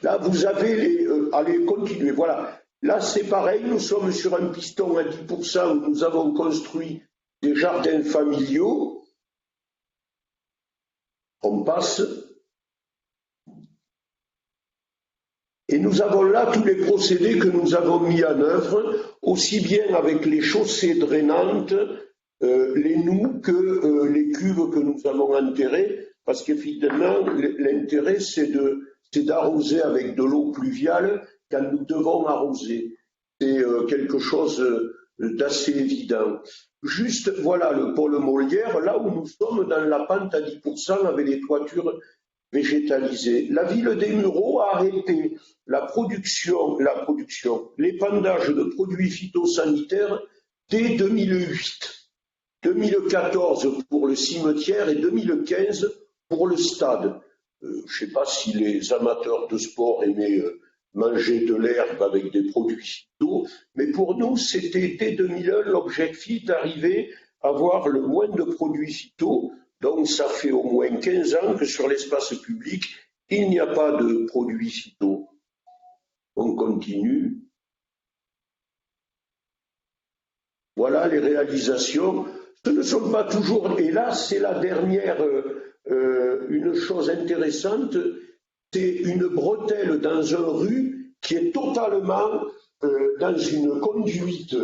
Là, vous avez allez, continuez. Voilà. Là, c'est pareil. Nous sommes sur un piston à 10% où nous avons construit des jardins familiaux. On passe. Et nous avons là tous les procédés que nous avons mis en œuvre, aussi bien avec les chaussées drainantes, les noues que les cuves que nous avons enterrées, parce qu'évidemment, l'intérêt, c'est d'arroser avec de l'eau pluviale quand nous devons arroser. C'est quelque chose d'assez évident. Juste, voilà, le pôle Molière, là où nous sommes dans la pente à 10% avec les toitures végétalisées. La ville des Mureaux a arrêté l'épandage de produits phytosanitaires dès 2008. 2014 pour le cimetière et 2015 pour le stade. Je ne sais pas si les amateurs de sport aimaient manger de l'herbe avec des produits phyto. Mais pour nous, c'était dès 2001 l'objectif d'arriver à avoir le moins de produits phyto. Donc ça fait au moins 15 ans que sur l'espace public, il n'y a pas de produits phyto. On continue. Voilà les réalisations. Ce ne sont pas toujours, et là c'est la dernière, une chose intéressante, c'est une bretelle dans un rue qui est totalement dans une conduite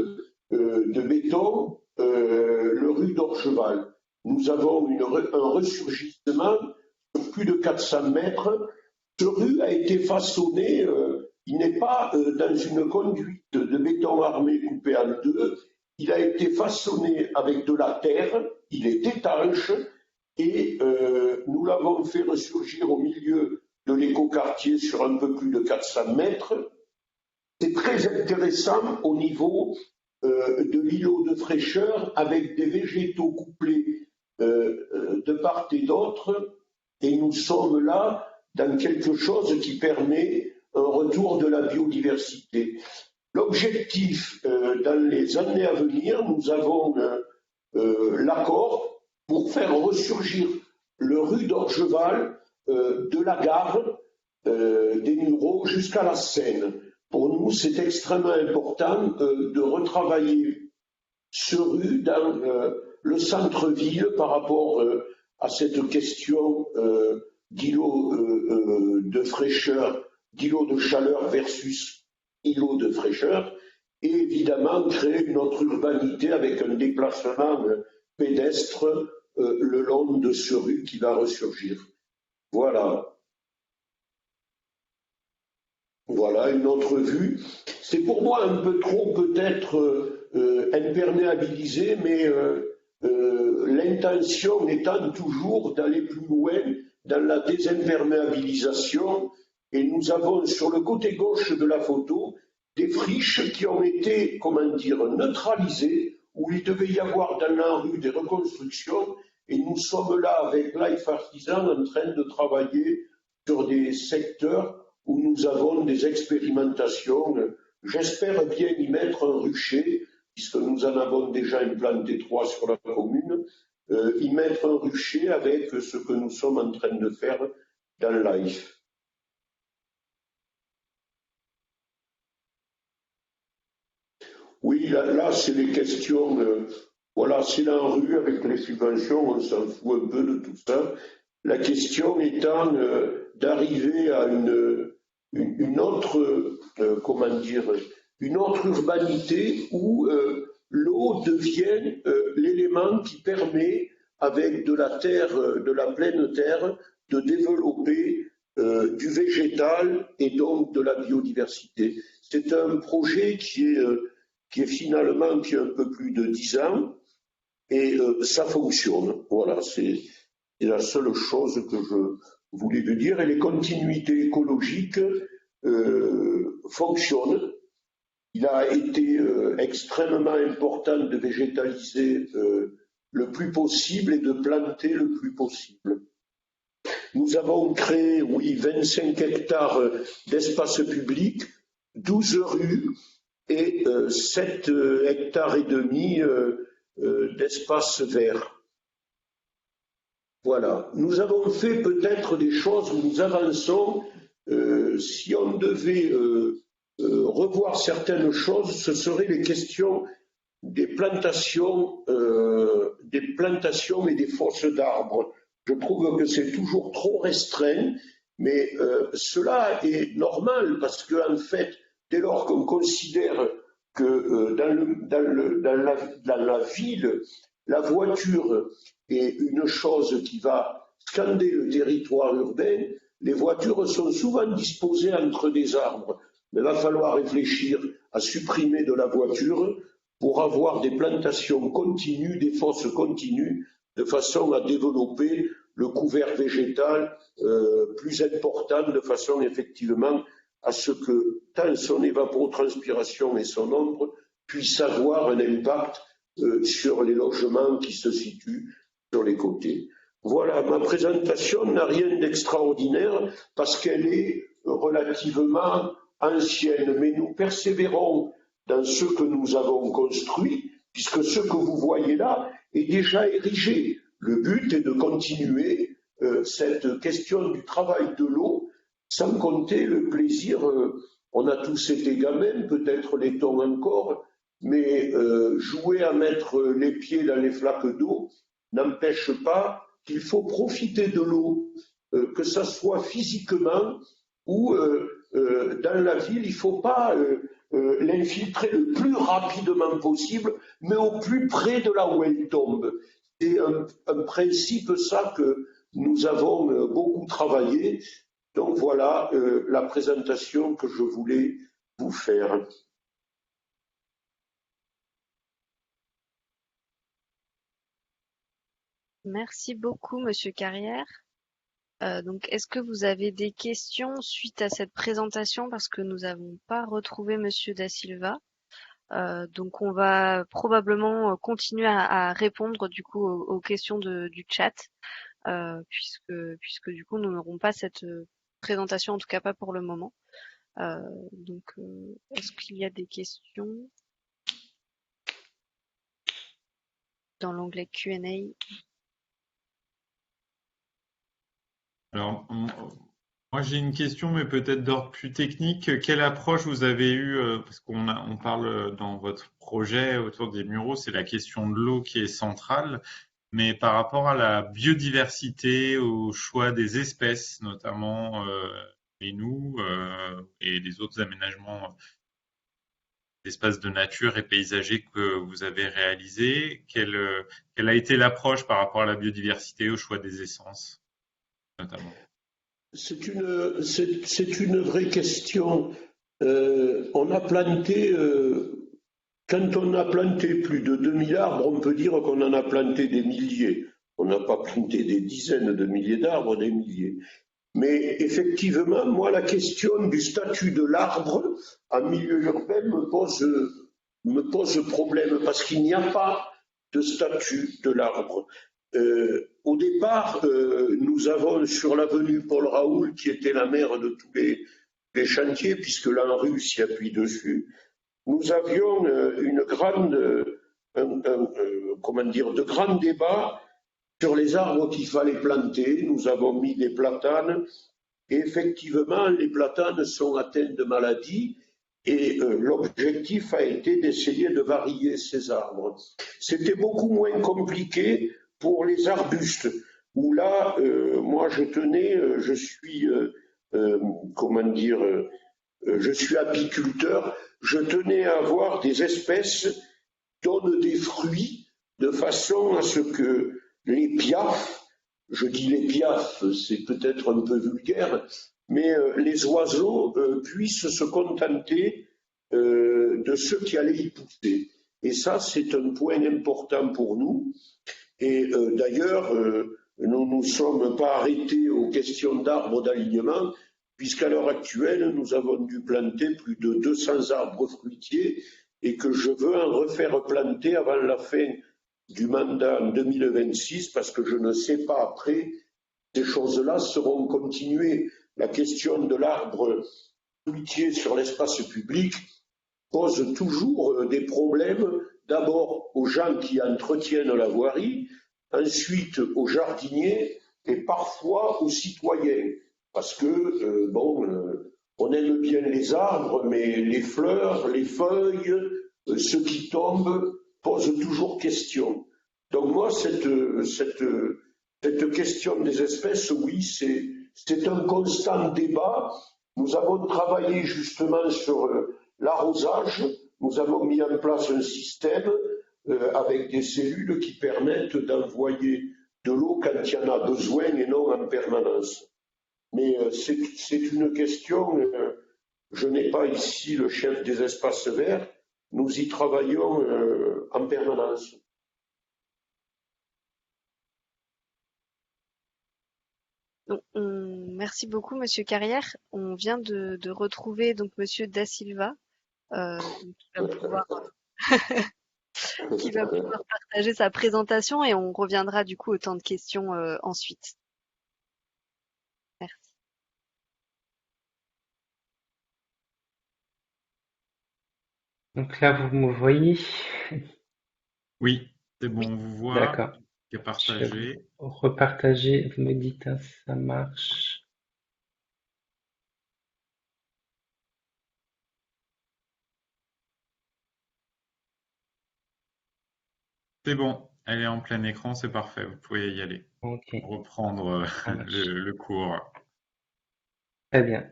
de béton, le rue d'Orcheval. Nous avons un ressurgissement de plus de 400 mètres. Ce rue a été façonné, il n'est pas dans une conduite de béton armé coupé en deux, il a été façonné avec de la terre, il est étanche et nous l'avons fait ressurgir au milieu de l'écoquartier sur un peu plus de 400 mètres. C'est très intéressant au niveau de l'îlot de fraîcheur avec des végétaux couplés de part et d'autre, et nous sommes là dans quelque chose qui permet un retour de la biodiversité. L'objectif, dans les années à venir, nous avons l'accord pour faire ressurgir le rue d'Orcheval de la gare des Mureaux jusqu'à la Seine. Pour nous, c'est extrêmement important de retravailler ce rue dans le centre-ville par rapport à cette question d'îlot de fraîcheur, d'îlot de chaleur versus îlot de fraîcheur, et évidemment créer une autre urbanité avec un déplacement pédestre le long de ce rue qui va ressurgir. Voilà. Voilà une autre vue. C'est pour moi un peu trop peut-être imperméabilisé, mais l'intention étant toujours d'aller plus loin dans la désimperméabilisation. Et nous avons sur le côté gauche de la photo des friches qui ont été, comment dire, neutralisées, où il devait y avoir dans la rue des reconstructions. Et nous sommes là avec Life Artisan en train de travailler sur des secteurs où nous avons des expérimentations. J'espère bien y mettre un rucher, puisque nous en avons déjà implanté 3 sur la commune, y mettre un rucher avec ce que nous sommes en train de faire dans Life. Oui, là c'est les questions, voilà, c'est la rue avec les subventions, on s'en fout un peu de tout ça. La question étant d'arriver à une autre, comment dire, une autre urbanité où l'eau devient l'élément qui permet, avec de la terre, de la pleine terre, de développer du végétal et donc de la biodiversité. C'est un projet qui est finalement qui a un peu plus de 10 ans et ça fonctionne. Voilà, c'est la seule chose que je voulais vous dire. Et les continuités écologiques fonctionnent. Il a été extrêmement important de végétaliser le plus possible et de planter le plus possible. Nous avons créé, oui, 25 hectares d'espace public, 12 rues et 7 hectares et demi d'espace vert. Voilà. Nous avons fait peut-être des choses où nous avançons. Si on devait revoir certaines choses, ce seraient les questions des plantations et des fosses d'arbres. Je trouve que c'est toujours trop restreint, mais cela est normal parce que en fait, dès lors qu'on considère que dans la ville, la voiture est une chose qui va scander le territoire urbain, les voitures sont souvent disposées entre des arbres. Mais il va falloir réfléchir à supprimer de la voiture pour avoir des plantations continues, des fosses continues, de façon à développer le couvert végétal plus important, de façon effectivement à ce que tant son évapotranspiration et son ombre puissent avoir un impact sur les logements qui se situent sur les côtés. Voilà, ma présentation n'a rien d'extraordinaire parce qu'elle est relativement anciennes, mais nous persévérons dans ce que nous avons construit, puisque ce que vous voyez là est déjà érigé. Le but est de continuer cette question du travail de l'eau, sans compter le plaisir. On a tous été gamins, peut-être l'est-on encore, mais jouer à mettre les pieds dans les flaques d'eau n'empêche pas qu'il faut profiter de l'eau, que ça soit physiquement ou dans la ville. Il ne faut pas l'infiltrer le plus rapidement possible, mais au plus près de là où elle tombe. C'est un principe, ça, que nous avons beaucoup travaillé. Donc voilà la présentation que je voulais vous faire. Merci beaucoup, Monsieur Carrière. Donc, est-ce que vous avez des questions suite à cette présentation, parce que nous n'avons pas retrouvé Monsieur Da Silva. Donc, on va probablement continuer à répondre du coup aux questions du chat, puisque du coup nous n'aurons pas cette présentation, en tout cas pas pour le moment. Donc, est-ce qu'il y a des questions dans l'onglet Q&A? Alors, moi j'ai une question, mais peut-être d'ordre plus technique. Quelle approche vous avez eue, parce on parle dans votre projet autour des muraux, c'est la question de l'eau qui est centrale, mais par rapport à la biodiversité, au choix des espèces, notamment les nous et les autres aménagements d'espaces de nature et paysagers que vous avez réalisés, quelle a été l'approche par rapport à la biodiversité, au choix des essences, notamment? C'est une vraie question. On a planté, quand on a planté plus de 2000 arbres, on peut dire qu'on en a planté des milliers. On n'a pas planté des dizaines de milliers d'arbres, des milliers. Mais effectivement, moi, la question du statut de l'arbre en milieu urbain me pose problème, parce qu'il n'y a pas de statut de l'arbre. Au départ, nous avons sur l'avenue Paul Raoult, qui était la mère de tous les chantiers, puisque l'ANRU s'y appuie dessus, nous avions de grands débats sur les arbres qu'il fallait planter. Nous avons mis des platanes, et effectivement, les platanes sont atteints de maladies, et l'objectif a été d'essayer de varier ces arbres. C'était beaucoup moins compliqué pour les arbustes, où là, moi je tenais, je suis apiculteur, je tenais à avoir des espèces qui donnent des fruits de façon à ce que les piafs, je dis les piafs, c'est peut-être un peu vulgaire, mais les oiseaux puissent se contenter de ce qui allait y pousser. Et ça, c'est un point important pour nous. Et d'ailleurs, nous ne nous sommes pas arrêtés aux questions d'arbres d'alignement, puisqu'à l'heure actuelle, nous avons dû planter plus de 200 arbres fruitiers, et que je veux en refaire planter avant la fin du mandat en 2026, parce que je ne sais pas après, ces choses-là seront continuées. La question de l'arbre fruitier sur l'espace public pose toujours des problèmes, d'abord aux gens qui entretiennent la voirie, ensuite aux jardiniers et parfois aux citoyens, parce que on aime bien les arbres, mais les fleurs, les feuilles, ce qui tombe pose toujours question. Donc moi, cette question des espèces, oui, c'est un constant débat. Nous avons travaillé justement sur l'arrosage. Nous avons mis en place un système avec des cellules qui permettent d'envoyer de l'eau quand il y en a besoin et non en permanence. Mais c'est une question, je n'ai pas ici le chef des espaces verts, nous y travaillons en permanence. Donc, merci beaucoup, Monsieur Carrière. On vient de retrouver donc Monsieur Da Silva, qui va pouvoir partager sa présentation, et on reviendra du coup au temps de questions ensuite. Merci. Donc là, vous me voyez? Oui, c'est Oui, bon, on vous voit. D'accord. C'est Je vais partagé. repartager. Vous me dites, hein, si ça marche. C'est bon, elle est en plein écran, c'est parfait, vous pouvez y aller. Ok, Reprendre ça marche. le cours. Très bien.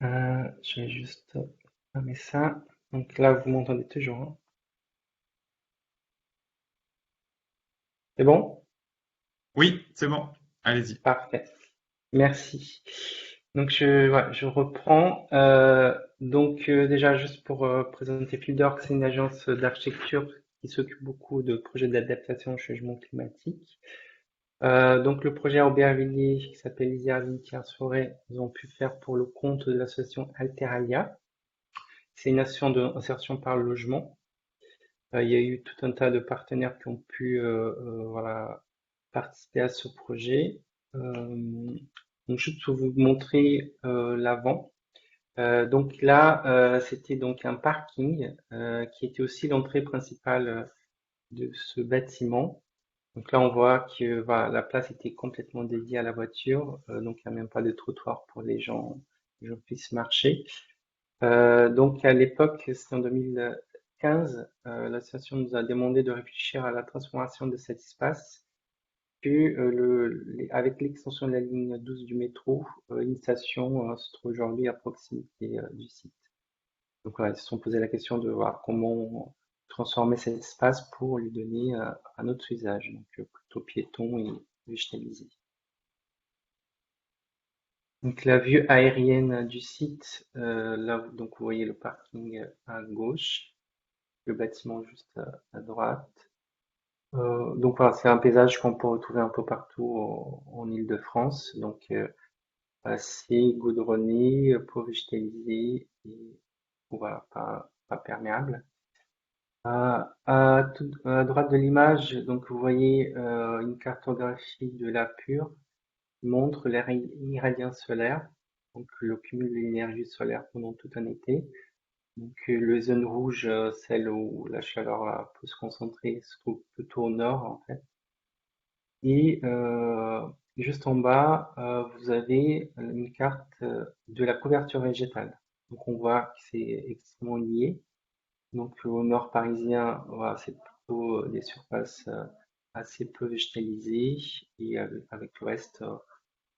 Je vais juste fermer ça. Donc là, vous m'entendez toujours, hein? C'est bon? Oui, c'est bon, allez-y. Parfait. Merci. Donc je reprends. Déjà juste pour présenter Fieldwork, c'est une agence d'architecture qui s'occupe beaucoup de projets d'adaptation au changement climatique. Donc le projet à Aubervilliers qui s'appelle Lisière Tierce Forêt, ils ont pu faire pour le compte de l'association Alteralia. C'est une action d'insertion par le logement. Il y a eu tout un tas de partenaires qui ont pu voilà, participer à ce projet. Donc juste pour vous montrer l'avant. Donc là, c'était donc un parking qui était aussi l'entrée principale de ce bâtiment. Donc là, on voit que voilà, la place était complètement dédiée à la voiture, donc il n'y a même pas de trottoir pour les gens puissent marcher. Donc à l'époque, c'était en 2015, l'association nous a demandé de réfléchir à la transformation de cet espace. Puis avec l'extension de la ligne 12 du métro, une station se trouve aujourd'hui à proximité du site. Donc voilà, ils se sont posé la question de voir comment transformer cet espace pour lui donner un autre usage, donc plutôt piéton et végétalisé. Donc la vue aérienne du site, là donc vous voyez le parking à gauche, le bâtiment juste à droite. Donc voilà, c'est un paysage qu'on peut retrouver un peu partout en Île-de-France, donc assez goudronné, peu végétalisé et voilà, pas perméable. À droite de l'image, donc vous voyez une cartographie de la Pure qui montre l'irradiance solaire, donc le cumul de l'énergie solaire pendant tout un été. Donc les zones rouges, celles où la chaleur peut se concentrer, se trouve plutôt au nord en fait. Et juste en bas, vous avez une carte de la couverture végétale. Donc on voit que c'est extrêmement lié. Donc au nord parisien, voilà, c'est plutôt des surfaces assez peu végétalisées et avec l'ouest,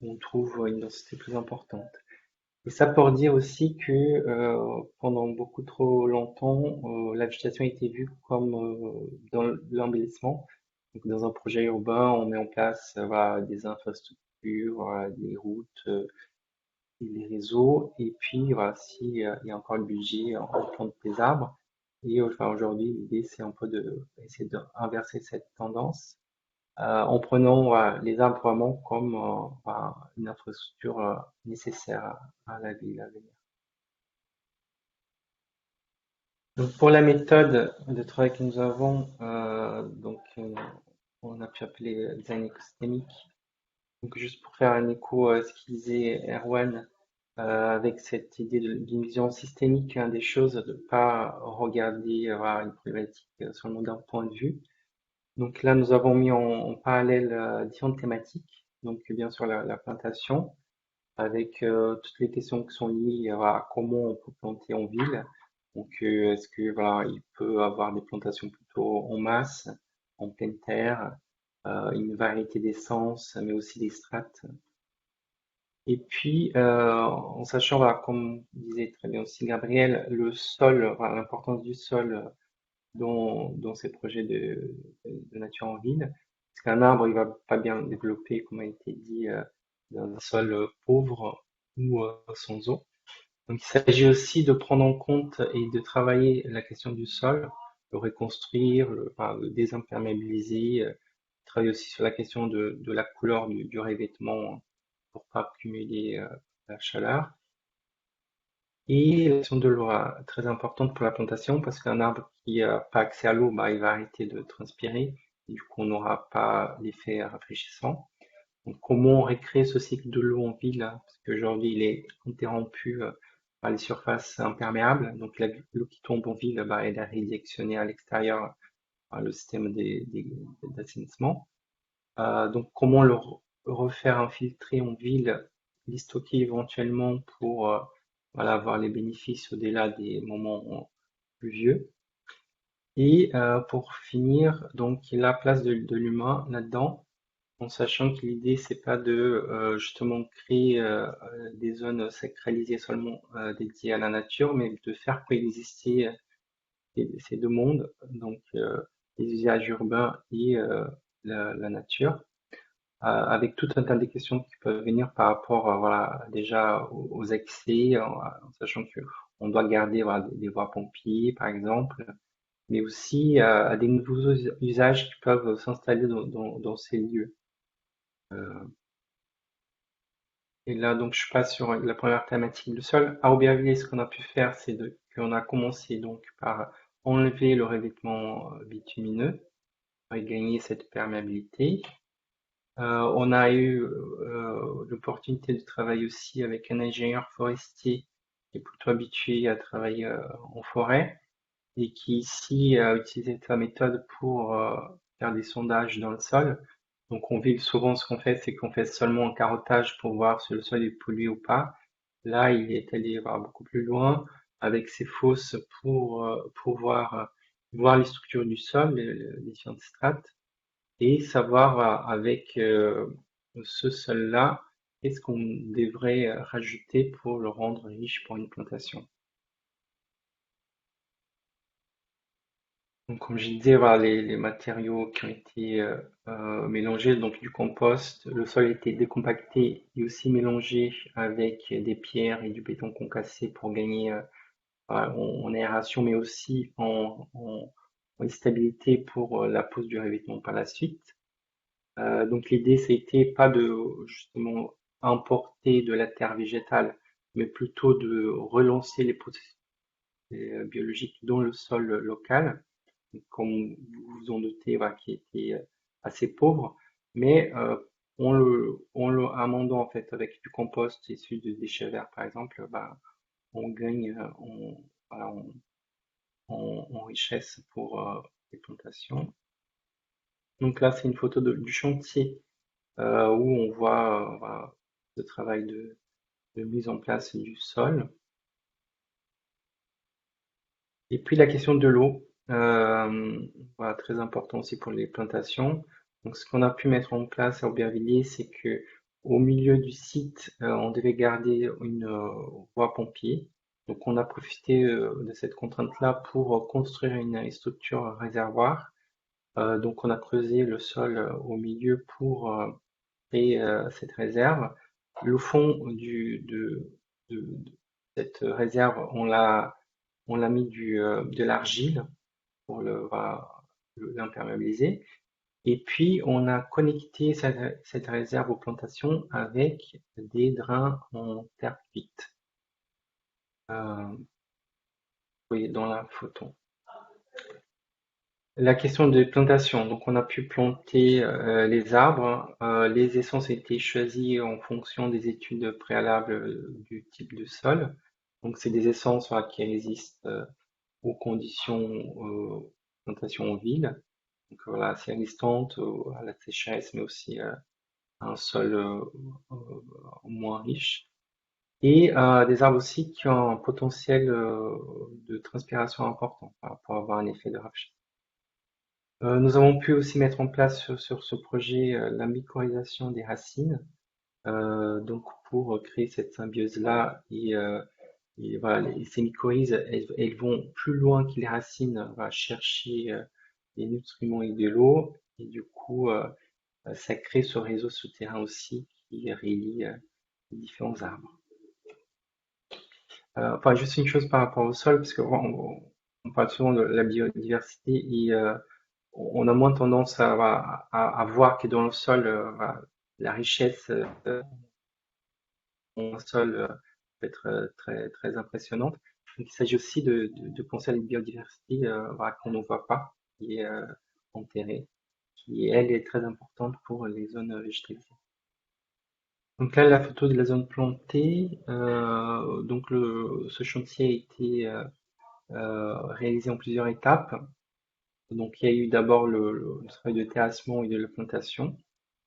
on trouve une densité plus importante. Et ça pour dire aussi que pendant beaucoup trop longtemps, la végétation a été vue comme dans l'embellissement. Donc dans un projet urbain, on met en place voilà, des infrastructures, voilà, des routes, et les réseaux. Et puis voilà, si il y a encore le budget, on plante des arbres. Et enfin, aujourd'hui, l'idée c'est un peu de essayer d'inverser cette tendance en prenant voilà, les arbres vraiment comme voilà, une infrastructure nécessaire à la ville à venir. Donc pour la méthode de travail que nous avons, on a pu appeler design écosystémique. Donc juste pour faire un écho à ce qu'il disait Erwan, avec cette idée d'une vision systémique hein, des choses, de pas regarder voilà, une problématique seulement d'un point de vue. Donc là, nous avons mis en parallèle différentes thématiques. Donc bien sûr la plantation, avec toutes les questions qui sont liées à comment on peut planter en ville. Donc est-ce que voilà, il peut avoir des plantations plutôt en masse, en pleine terre, une variété d'essences, mais aussi des strates. Et puis, en sachant, voilà, comme disait très bien aussi Gabriel, le sol, voilà, l'importance du sol dans ces projets de nature en ville. Parce qu'un arbre, il va pas bien développer, comme a été dit, dans un sol pauvre ou sans eau. Donc, il s'agit aussi de prendre en compte et de travailler la question du sol, le reconstruire, enfin, le désimperméabiliser, travailler aussi sur la question de la couleur du revêtement pour pas accumuler la chaleur. Et la question de l'eau très importante pour la plantation parce qu'un arbre qui n'a pas accès à l'eau, bah, il va arrêter de transpirer et du coup on n'aura pas l'effet rafraîchissant. Donc comment on récrée ce cycle de l'eau en ville hein, parce qu'aujourd'hui il est interrompu les surfaces imperméables. Donc l'eau qui tombe en ville, elle est redirectionnée à l'extérieur par le système d'assainissement. Donc comment le refaire infiltrer en ville, les stocker éventuellement pour avoir les bénéfices au-delà des moments pluvieux. Et pour finir, donc la place de l'humain là-dedans, en sachant que l'idée c'est pas de justement créer des zones sacralisées seulement dédiées à la nature, mais de faire coexister ces deux mondes, donc les usages urbains et la nature, avec tout un tas de questions qui peuvent venir par rapport voilà, déjà aux accès, en sachant que on doit garder voilà, des voies pompiers par exemple, mais aussi à des nouveaux usages qui peuvent s'installer dans ces lieux. Et là, donc, je passe sur la première thématique, le sol. À Aubervilliers, ce qu'on a pu faire, c'est qu'on a commencé donc par enlever le revêtement bitumineux et gagner cette perméabilité. On a eu l'opportunité de travailler aussi avec un ingénieur forestier qui est plutôt habitué à travailler en forêt et qui ici a utilisé sa méthode pour faire des sondages dans le sol. Donc on vit souvent ce qu'on fait, c'est qu'on fait seulement un carottage pour voir si le sol est pollué ou pas. Là, il est allé voir beaucoup plus loin avec ses fosses pour pouvoir voir les structures du sol, les différentes strates, et savoir avec ce sol-là, qu'est-ce qu'on devrait rajouter pour le rendre riche pour une plantation. Donc, comme je disais, voilà, les matériaux qui ont été mélangés, donc du compost, le sol a été décompacté et aussi mélangé avec des pierres et du béton concassé pour gagner en aération, mais aussi en stabilité pour la pose du revêtement par la suite. Donc l'idée, c'était pas de justement importer de la terre végétale, mais plutôt de relancer les processus biologiques dans le sol local, comme vous vous en doutez, voilà, qui était assez pauvre, mais en le amendant en fait avec du compost issu de déchets verts par exemple, on gagne voilà, en richesse pour les plantations. Donc là, c'est une photo du chantier où on voit voilà, le travail de mise en place du sol. Et puis la question de l'eau, voilà, très important aussi pour les plantations. Donc ce qu'on a pu mettre en place à Aubervilliers, c'est que au milieu du site, on devait garder une voie pompier. Donc on a profité de cette contrainte-là pour construire une structure réservoir. Donc on a creusé le sol au milieu pour créer cette réserve. Le fond de cette réserve, on l'a mis de l'argile pour l'imperméabiliser. Et puis, on a connecté cette réserve aux plantations avec des drains en terre cuite. Vous voyez dans la photo. La question de plantation, donc on a pu planter les arbres. Les essences ont été choisies en fonction des études préalables du type de sol. Donc c'est des essences qui résistent aux conditions plantation en ville. Donc voilà, assez résistantes à la sécheresse, mais aussi à un sol moins riche. Et des arbres aussi qui ont un potentiel de transpiration important pour avoir un effet de rafraîchissement. Nous avons pu aussi mettre en place sur ce projet la mycorhisation des racines, donc pour créer cette symbiose-là et voilà, ces mycorhizes, elles vont plus loin que les racines, chercher les nutriments et de l'eau, et du coup, ça crée ce réseau souterrain aussi qui relie les différents arbres. Enfin, juste une chose par rapport au sol, parce on parle souvent de la biodiversité et on a moins tendance à voir que dans le sol, la richesse dans le sol peut être très, très impressionnante. Donc, il s'agit aussi de penser à la biodiversité qu'on ne voit pas, qui est enterrée, qui, elle, est très importante pour les zones végétalisées. Donc là, la photo de la zone plantée. Donc ce chantier a été réalisé en plusieurs étapes. Donc il y a eu d'abord le travail de terrassement et de la plantation.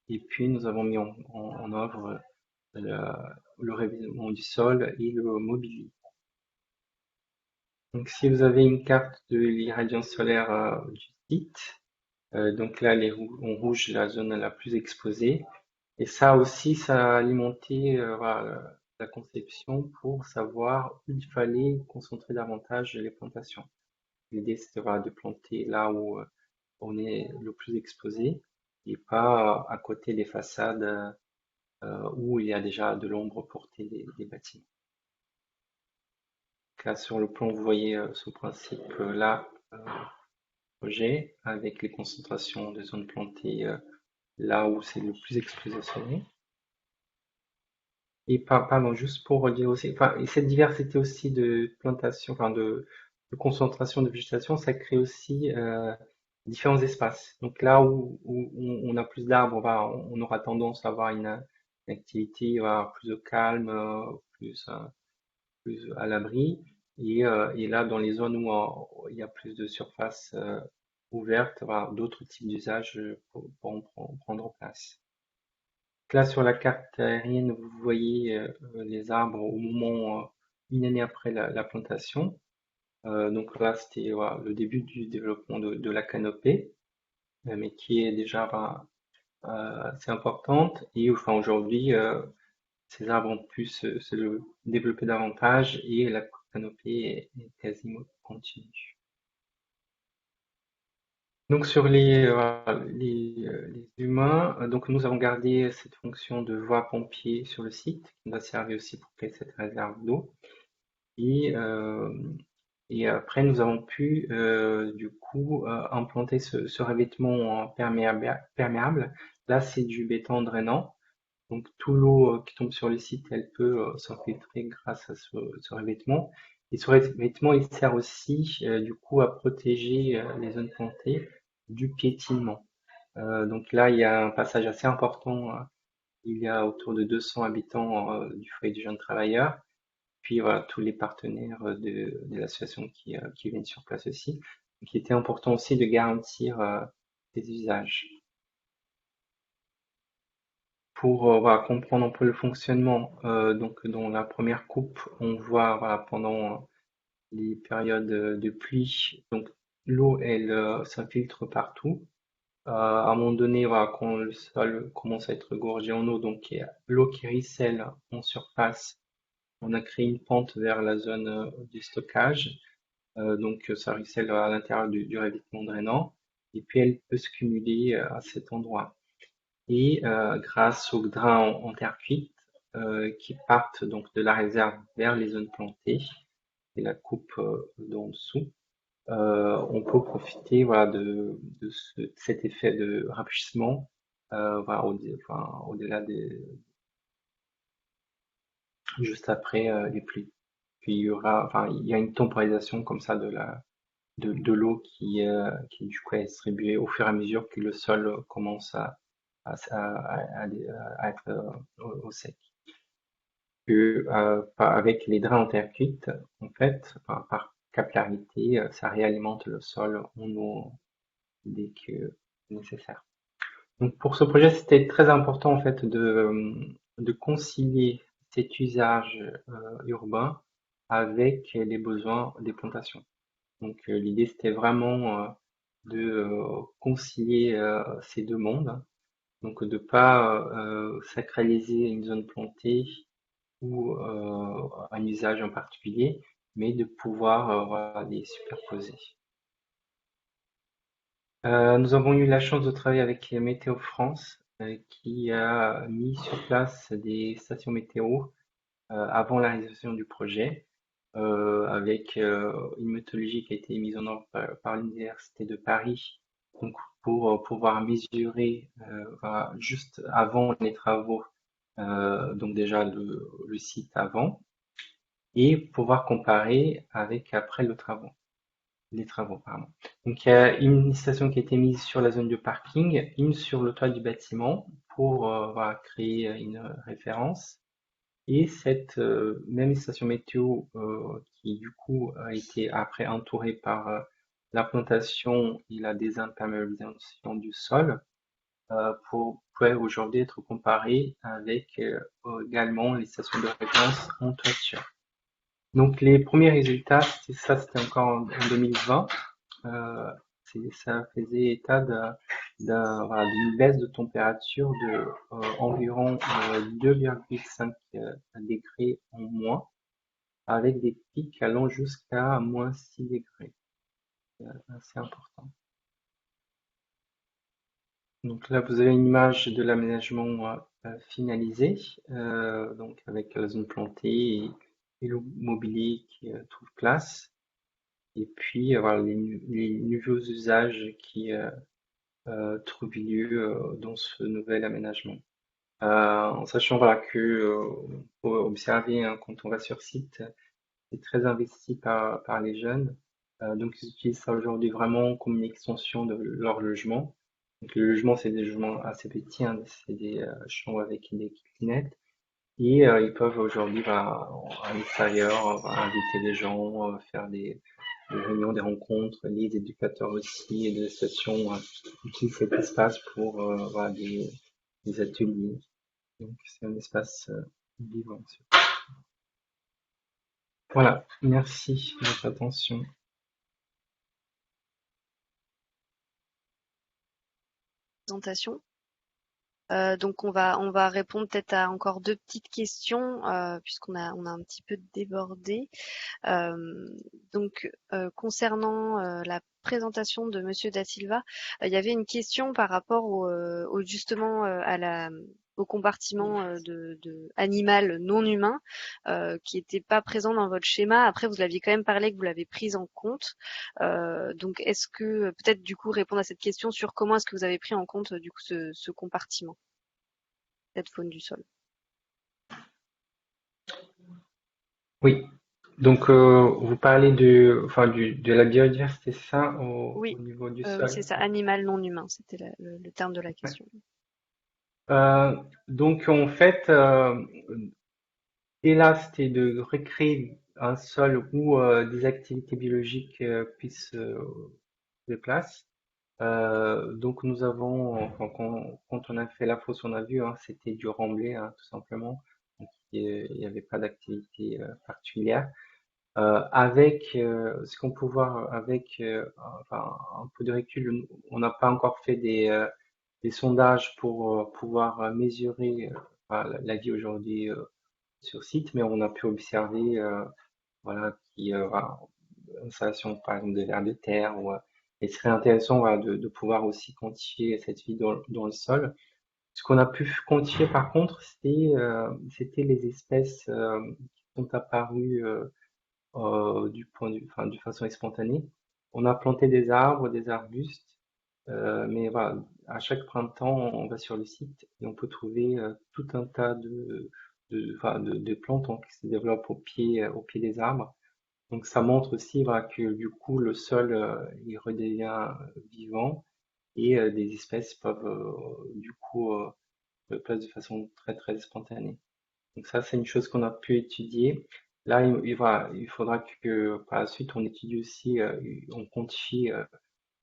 Et puis nous avons mis en œuvre le révèlement du sol et le mobilier. Donc si vous avez une carte de l'irradiance solaire du site, donc là en rouge la zone la plus exposée. Et ça aussi, ça a alimenté voilà, la conception pour savoir où il fallait concentrer davantage les plantations. L'idée, c'était voilà, de planter là où on est le plus exposé et pas à côté des façades où il y a déjà de l'ombre portée des bâtiments. Donc là, sur le plan, vous voyez ce principe-là, projet, avec les concentrations de zones plantées là où c'est le plus exposé au soleil. Et pardon, juste pour dire aussi, enfin, et cette diversité aussi de plantation, enfin de concentration de végétation, ça crée aussi différents espaces. Donc là où on a plus d'arbres, on aura tendance à avoir une activité voilà, plus au calme, plus à l'abri. Et là, dans les zones où il y a plus de surface ouverte, voilà, d'autres types d'usages pourront prendre place. Là, sur la carte aérienne, vous voyez les arbres au moment, une année après la plantation. Donc là, c'était voilà, le début du développement de la canopée, mais qui est déjà assez importante. Et enfin, aujourd'hui, ces arbres ont pu se développer davantage et la canopée est quasiment continue. Donc sur les humains, donc nous avons gardé cette fonction de voie pompier sur le site, qui nous a servi aussi pour créer cette réserve d'eau. Et, et après, nous avons pu du coup implanter ce revêtement perméable. Là, c'est du béton drainant. Donc tout l'eau qui tombe sur le site, elle peut s'infiltrer grâce à ce revêtement. Et ce revêtement, il sert aussi du coup à protéger les zones plantées du piétinement. Donc là, il y a un passage assez important. Il y a autour de 200 habitants du foyer du jeune travailleur. Puis voilà, tous les partenaires de l'association qui viennent sur place aussi. Donc, il était important aussi de garantir ces usages. Pour voilà, comprendre un peu le fonctionnement, donc dans la première coupe, on voit voilà, pendant les périodes de pluie, donc l'eau elle s'infiltre partout. À un moment donné, voilà, quand le sol commence à être gorgé en eau, donc il y a l'eau qui ruisselle en surface, on a créé une pente vers la zone du stockage. Donc ça ruisselle à l'intérieur du revêtement drainant, et puis elle peut se cumuler à cet endroit. Et grâce aux drains en terre cuite qui partent donc de la réserve vers les zones plantées et la coupe d'en dessous, on peut profiter voilà, de cet effet de rafraîchissement voilà, au-delà juste après les pluies. Puis il y a une temporisation comme ça de l'eau qui du coup est distribuée au fur et à mesure que le sol commence à être au sec. Avec les drains en terre cuite, en fait, par capillarité, ça réalimente le sol en eau dès que nécessaire. Donc pour ce projet, c'était très important en fait de concilier cet usage urbain avec les besoins des plantations. Donc l'idée c'était vraiment de concilier ces deux mondes, donc de pas sacraliser une zone plantée ou un usage en particulier, mais de pouvoir voilà, les superposer. Nous avons eu la chance de travailler avec Météo France, qui a mis sur place des stations météo avant la réalisation du projet, avec une méthodologie qui a été mise en œuvre par l'Université de Paris, donc pour pouvoir mesurer voilà, juste avant les travaux, donc déjà le site avant, et pouvoir comparer avec après les travaux, pardon. Donc il y a une station qui a été mise sur la zone de parking, une sur le toit du bâtiment pour voilà, créer une référence. Et cette même station météo qui du coup a été après entourée par la plantation et la désimperméabilisation du sol pourrait aujourd'hui être comparée avec également les stations de référence en toiture. Donc les premiers résultats, c'était encore en 2020. Ça faisait état voilà, d'une baisse de température de environ 2,5 degrés en moins, avec des pics allant jusqu'à moins 6 degrés. C'est important. Donc là, vous avez une image de l'aménagement finalisé, donc avec la zone plantée et le mobilier qui trouve place. Et puis voilà, les nouveaux usages qui trouvent lieu dans ce nouvel aménagement. En sachant voilà que faut observer hein, quand on va sur site, c'est très investi par les jeunes. Donc ils utilisent ça aujourd'hui vraiment comme une extension de leur logement. Donc le logement c'est des logements assez petits, hein, c'est des chambres avec des kitchenettes. Et ils peuvent aujourd'hui à l'extérieur inviter des gens, faire des réunions, des rencontres, les éducateurs aussi et des stations utilisent cet espace pour voilà, des ateliers. Donc c'est un espace vivant. Voilà, merci de votre attention. Présentation. Donc on va répondre peut-être à encore deux petites questions puisqu'on on a un petit peu débordé. Donc concernant la présentation de Monsieur Da Silva, il y avait une question par rapport justement au compartiment de animal non humain qui n'était pas présent dans votre schéma. Après, vous l'aviez quand même parlé que vous l'avez prise en compte. Donc, est-ce que peut-être du coup répondre à cette question sur comment est-ce que vous avez pris en compte du coup ce compartiment, cette faune du sol? Oui, donc vous parlez de la biodiversité, c'est ça, Oui, au niveau du oui, sol. c'est ça, animal non humain, c'était le terme de la question. Donc en fait, et là, c'était de recréer un sol où des activités biologiques puissent se place. Donc nous avons, enfin, quand on a fait la fosse, on a vu, hein, c'était du remblai, hein, tout simplement. Donc, il n'y avait pas d'activité particulière. Avec ce qu'on peut voir avec enfin, un peu de recul, on n'a pas encore fait des sondages pour pouvoir mesurer enfin, la vie aujourd'hui sur site, mais on a pu observer voilà, voilà, installation par exemple de vers de terre. Et ce serait intéressant voilà, de pouvoir aussi quantifier cette vie dans le sol. Ce qu'on a pu quantifier par contre, c'était les espèces qui sont apparues enfin, de façon spontanée. On a planté des arbres, des arbustes, mais voilà, à chaque printemps, on va sur le site et on peut trouver tout un tas enfin, de plantes hein, qui se développent au pied des arbres. Donc ça montre aussi voilà, que du coup le sol il redevient vivant et des espèces peuvent du coup se placer de façon très très spontanée. Donc ça, c'est une chose qu'on a pu étudier. Là, voilà, il faudra que par la suite, on étudie aussi, on quantifie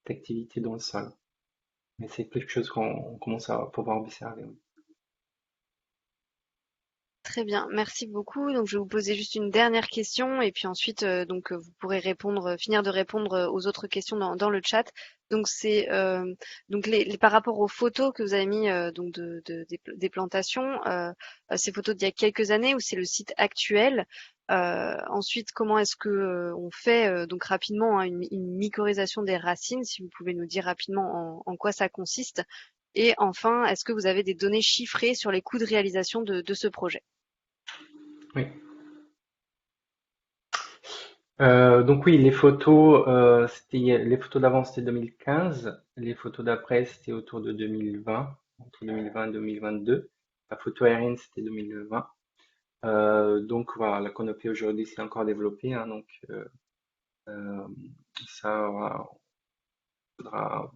cette activité dans le sol. Mais c'est quelque chose qu'on commence à pouvoir observer. Oui. Très bien, merci beaucoup. Donc, je vais vous poser juste une dernière question et puis ensuite, vous pourrez finir de répondre aux autres questions dans le chat. Donc, c'est donc par rapport aux photos que vous avez mis donc des plantations, ces photos d'il y a quelques années ou c'est le site actuel. Ensuite, comment est-ce que on fait donc rapidement hein, une mycorhisation des racines, si vous pouvez nous dire rapidement en quoi ça consiste. Et enfin, est-ce que vous avez des données chiffrées sur les coûts de réalisation de ce projet? Oui. Donc oui, les photos d'avant c'était 2015, les photos d'après c'était autour de 2020, entre 2020 et 2022. La photo aérienne c'était 2020. Donc voilà, la canopée aujourd'hui c'est encore développé, hein, donc ça voilà, faudra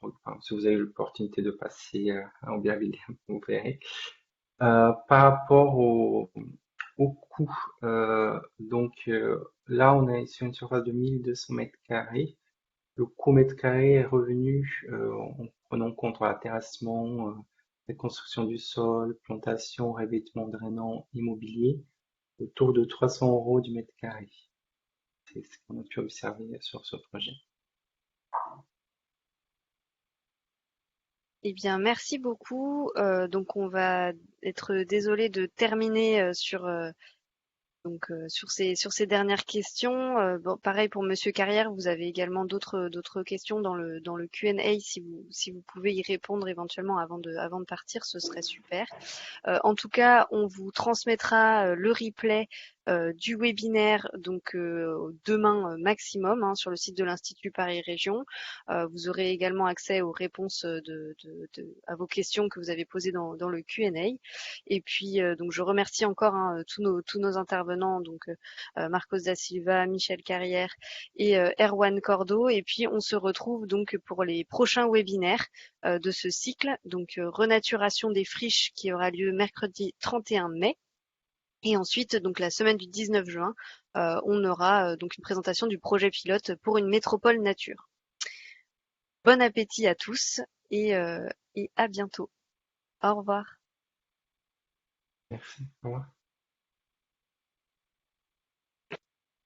enfin, si vous avez l'opportunité de passer à Aubervilliers, vous verrez. Par rapport au coût, là, on est sur une surface de 1200 mètres carrés. Le coût mètre carré est revenu en prenant en compte la terrassement, la construction du sol, plantation, revêtement drainant, immobilier, autour de 300 € du mètre carré. C'est ce qu'on a pu observer sur ce projet. Eh bien, merci beaucoup. Donc, on va être désolé de terminer sur ces dernières questions. Bon, pareil pour Monsieur Carrière, vous avez également d'autres questions dans le Q&A. Si vous pouvez y répondre éventuellement avant de partir, ce serait super. En tout cas, on vous transmettra le replay du webinaire donc demain maximum hein, sur le site de l'Institut Paris Région. Vous aurez également accès aux réponses à vos questions que vous avez posées dans le Q&A. Et puis donc je remercie encore hein, tous nos intervenants donc Marcos da Silva, Michel Carrière et Erwan Cordeau. Et puis on se retrouve donc pour les prochains webinaires de ce cycle, donc renaturation des friches qui aura lieu mercredi 31 mai. Et ensuite, donc la semaine du 19 juin, on aura donc une présentation du projet pilote pour une métropole nature. Bon appétit à tous et à bientôt. Au revoir. Merci. Au revoir.